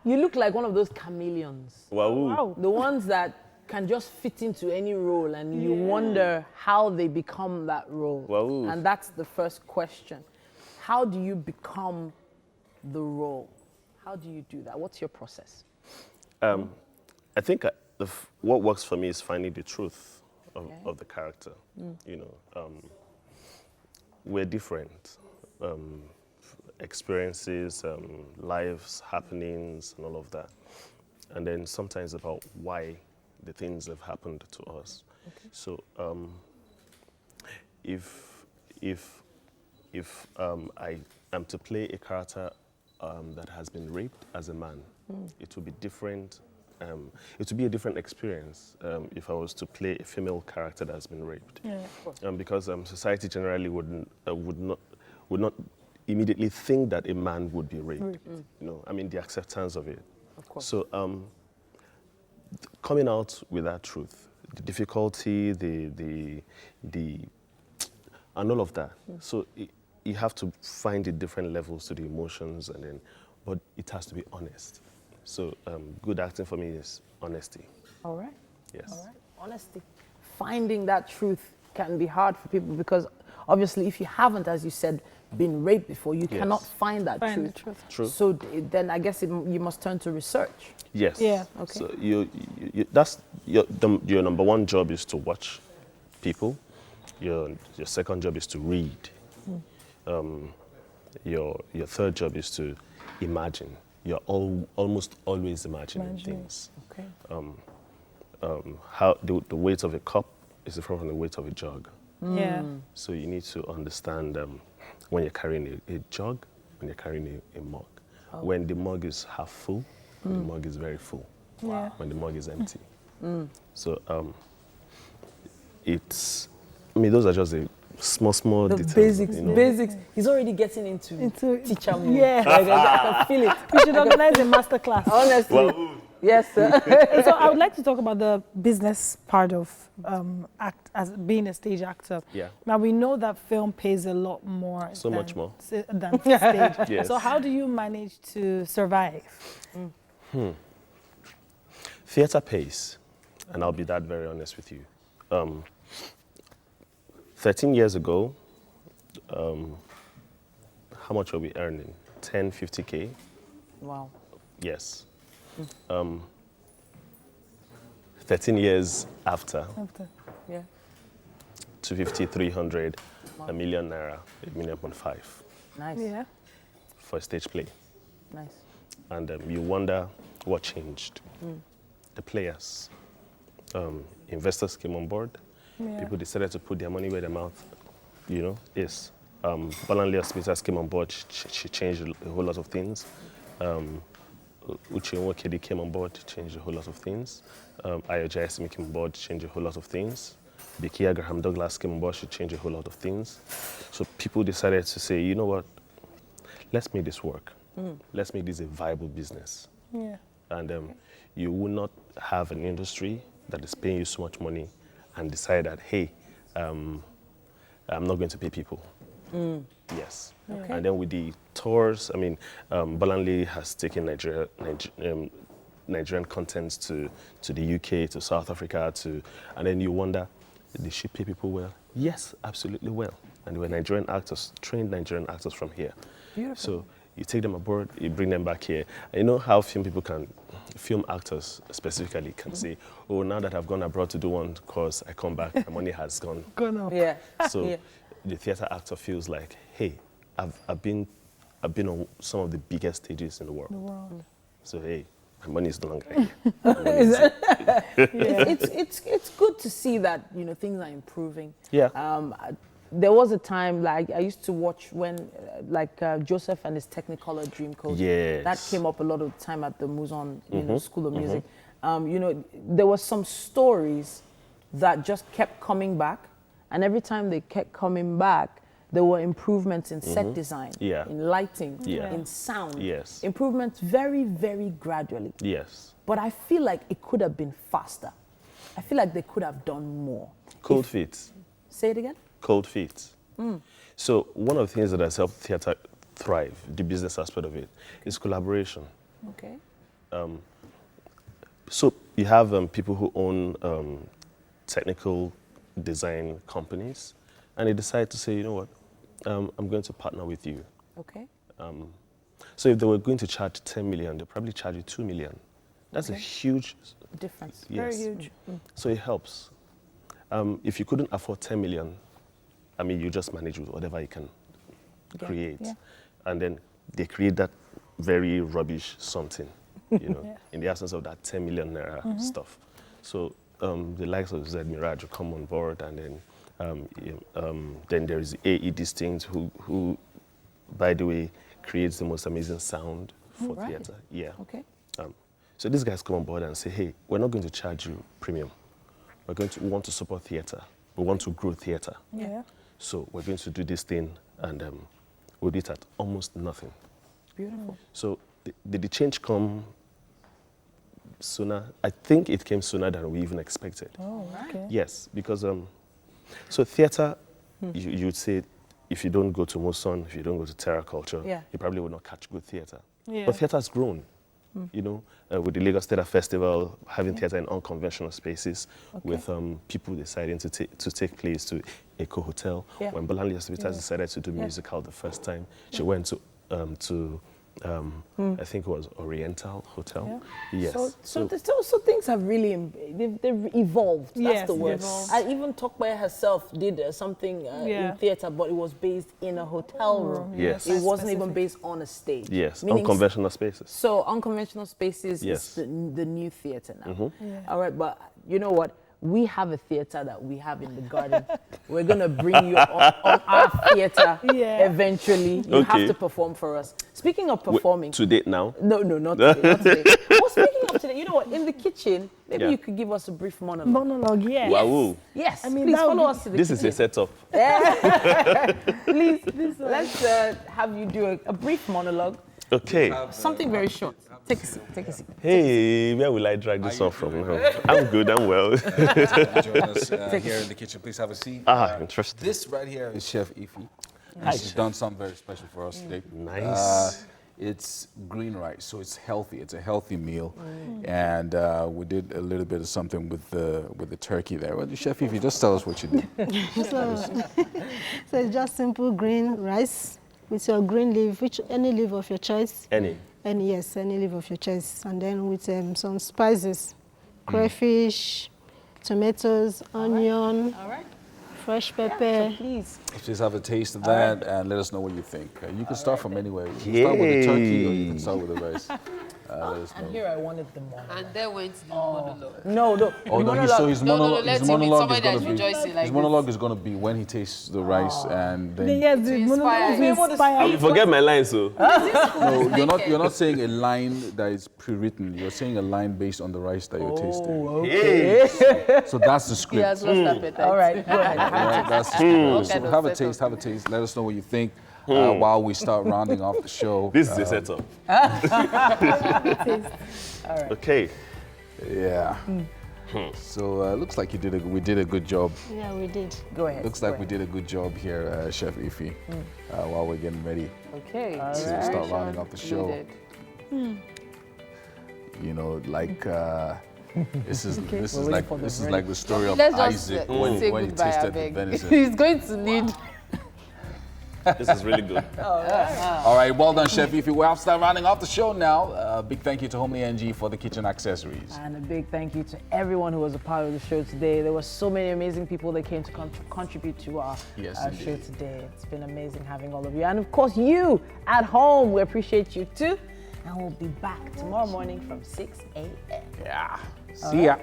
J: You look like one of those chameleons.
S: Wow.
J: The ones that can just fit into any role, and you wonder how they become that role.
S: Wow.
J: And that's the first question.
B: how do you become the role? How do you do that? What's your process?
S: I think what works for me is finding the truth of the character. You know, we're different. Experiences, lives, happenings, and all of that. And then sometimes about why the things have happened to us. Okay. So if I am to play a character that has been raped as a man, it will be different. It would be a different experience if I was to play a female character that has been raped.
C: Yeah, of course.
S: Because society generally would not immediately think that a man would be raped. You know, I mean, the acceptance of it.
B: Of course.
S: So coming out with that truth, the difficulty, the and all of that. So you have to find the different levels to the emotions, and then, but it has to be honest. So good acting for me is honesty.
B: All right.
S: Yes.
B: All right. Honesty. Finding that truth can be hard for people because obviously if you haven't, as you said, been raped before, you cannot find that truth.
S: True.
B: So then I guess you must turn to research.
S: Yes.
B: Yeah. Okay.
S: So that's your number one job is to watch people. Your second job is to read. Your third job is to imagine. You're almost always imagining things.
B: Okay.
S: How the weight of a cup is different from the weight of a jug.
C: Yeah.
S: So you need to understand when you're carrying a jug, when you're carrying a mug.
B: Oh.
S: When the mug is half full, the mug is very full.
C: Yeah.
S: When the mug is empty. So those are just the small
B: The
S: details.
B: basics,
S: You know?
B: basics. He's already getting into teacher mode.
C: Yeah.
B: Like, I can feel it.
C: We should organize a master class.
B: Honestly. Yes, sir.
C: So I would like to talk about the business part of as being a stage actor.
S: Yeah.
C: Now we know that film pays a lot more.
S: So much more.
C: Than stage.
S: Yes.
C: So how do you manage to survive?
S: Theatre pays, and I'll be that very honest with you. 13 years ago, how much were we earning? 10, 50K?
B: Wow.
S: Yes. 13 years after,
B: Yeah.
S: 250, 300, a million naira, 1.5 million.
B: Nice.
C: Yeah.
S: For a stage play.
B: Nice.
S: And you wonder what changed. The players, investors came on board.
C: Yeah.
S: People decided to put their money where their mouth, is. Bolanle Hospitals came on board. She changed a whole lot of things. Uche Nwokedi came on board, changed a whole lot of things. Ayoja Esimi came on board, changed a whole lot of things. Bikia Graham Douglas came on board, she changed a whole lot of things. So people decided to say, you know what, let's make this work. Let's make this a viable business.
C: Yeah.
S: And you will not have an industry that is paying you so much money and decide that, hey, I'm not going to pay people. Yes.
B: Okay.
S: And then with the tours, I mean, Bolanle has taken Nigerian content to the UK, to South Africa, and then you wonder, did she pay people well? Yes, absolutely well. And they were Nigerian actors, trained Nigerian actors from here.
B: Beautiful.
S: So you take them aboard, you bring them back here. And you know how film actors specifically can say, oh, now that I've gone abroad to do one course, I come back, my money has gone
C: up.
B: Yeah.
S: So the theatre actor feels like, hey, I've been on some of the biggest stages in the world. So hey, my money is no longer here.
B: It's good to see that things are improving.
S: Yeah.
B: There was a time like I used to watch when Joseph and his Technicolor Dreamcoat.
S: Yes.
B: That came up a lot of the time at the Muzon School of Music. There were some stories that just kept coming back, and every time they kept coming back, there were improvements in set design, in lighting, in sound.
S: Yes.
B: Improvements very, very gradually.
S: Yes.
B: But I feel like it could have been faster. I feel like they could have done more.
S: Cold feet.
B: Say it again?
S: Cold feet. So one of the things that has helped theatre thrive, the business aspect of it, is collaboration.
B: Okay.
S: So you have people who own technical design companies, and they decide to say, you know what, I'm going to partner with you.
B: Okay.
S: So if they were going to charge 10 million, they'll probably charge you 2 million. That's a huge
B: difference.
S: Yes.
B: Very huge.
S: So it helps. If you couldn't afford 10 million, I mean, you just manage with whatever you can create. Yeah. And then they create that very rubbish something, you know, in the absence of that 10 million naira stuff. So the likes of Emirate will come on board, and then there is AE Distinct who, by the way, creates the most amazing sound for theater. Yeah.
B: Okay.
S: So these guys come on board and say, hey, we're not going to charge you premium. We want to support theater. We want to grow theater.
B: Yeah.
S: So we're going to do this thing, and we'll do it at almost nothing.
B: Beautiful.
S: So did the change come sooner? I think it came sooner than we even expected.
B: Oh, okay.
S: Yes, because so theater, you'd say, if you don't go to Moson, if you don't go to Terra Culture, you probably will not catch good theater.
C: Yeah.
S: But theater has grown. You know, with the Lagos Theatre Festival, having theatre in unconventional spaces, with people deciding to take place to Eco Hotel. Yeah. When Bolanle Hospital decided to do musical the first time, she went to I think it was Oriental Hotel. Yeah. Yes.
B: So things have really they've evolved. That's the word.
C: Evolved.
B: And even Tokwe herself did something in theater, but it was based in a hotel room.
S: Yes.
B: It wasn't even based on a stage.
S: Yes. Unconventional spaces.
B: So unconventional spaces is the new theater now. All right, but you know what? We have a theater that we have in the garden. We're going to bring you on our theater eventually. You have to perform for us. Speaking of performing.
S: Today now?
B: No, not today. Not today. Well, speaking of today, you know what? In the kitchen, maybe you could give us a brief monologue.
C: Monologue, yes.
S: Wow.
B: Yes, I mean, please follow us to the
S: This
B: kitchen.
S: is a setup.
B: Please, let's have you do a brief monologue.
S: Okay.
B: Something very short. Take a seat. Take a seat.
S: Hey, where will I drag this off from now? I'm good, I'm well.
A: Join us here in the kitchen. Please have a seat.
S: Interesting.
A: This right here is Chef Ify. She's done something very special for us today.
S: Nice.
A: It's green rice, so it's healthy. It's a healthy meal, and we did a little bit of something with the turkey there. Well, Chef Ify, just tell us what you did.
L: So it's just simple green rice with your green leaf, any leaf of your choice.
S: Any
L: leaf of your choice, and then with some spices, crayfish, tomatoes, onion, fresh pepper.
B: So please.
A: Just have a taste of that and let us know what you think. You can start from anywhere. You can start with the turkey or you can start with the rice. Let us know.
B: And here I wanted the monologue.
K: And then went to the monologue.
B: No.
A: Oh, no, his monologue
K: his
A: monologue is going to be when he tastes the rice and then...
C: Yes, the monologue is inspired.
S: You forget my line, so.
A: No, you're not saying a line that is pre-written. You're saying a line based on the rice that you're tasting.
B: Okay.
A: So that's the script.
K: He has lost appetite.
B: All right, go ahead.
A: That's the script. So have a taste. Let us know what you think. While we start rounding off the show.
S: This is a setup.
B: All right.
S: Okay.
A: Yeah. So looks like we did a good job.
L: Yeah, we did.
B: Go ahead.
A: Looks like we did a good job here, Chef Ify, while we're getting ready
K: to
A: start rounding off the show. You know, like this is like the story of Isaac when he tasted the venison.
K: He's going to need.
S: This is really good.
A: All right, well done, Chef Ify. We'll have to start rounding off the show now. Big thank you to Homely NG for the kitchen accessories.
B: And a big thank you to everyone who was a part of the show today. There were so many amazing people that came to contribute to our show today. It's been amazing having all of you. And of course, you at home, we appreciate you too. And we'll be back tomorrow morning from 6 a.m.
A: Yeah. See ya.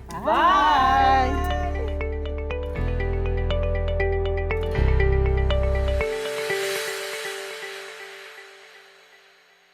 B: Bye.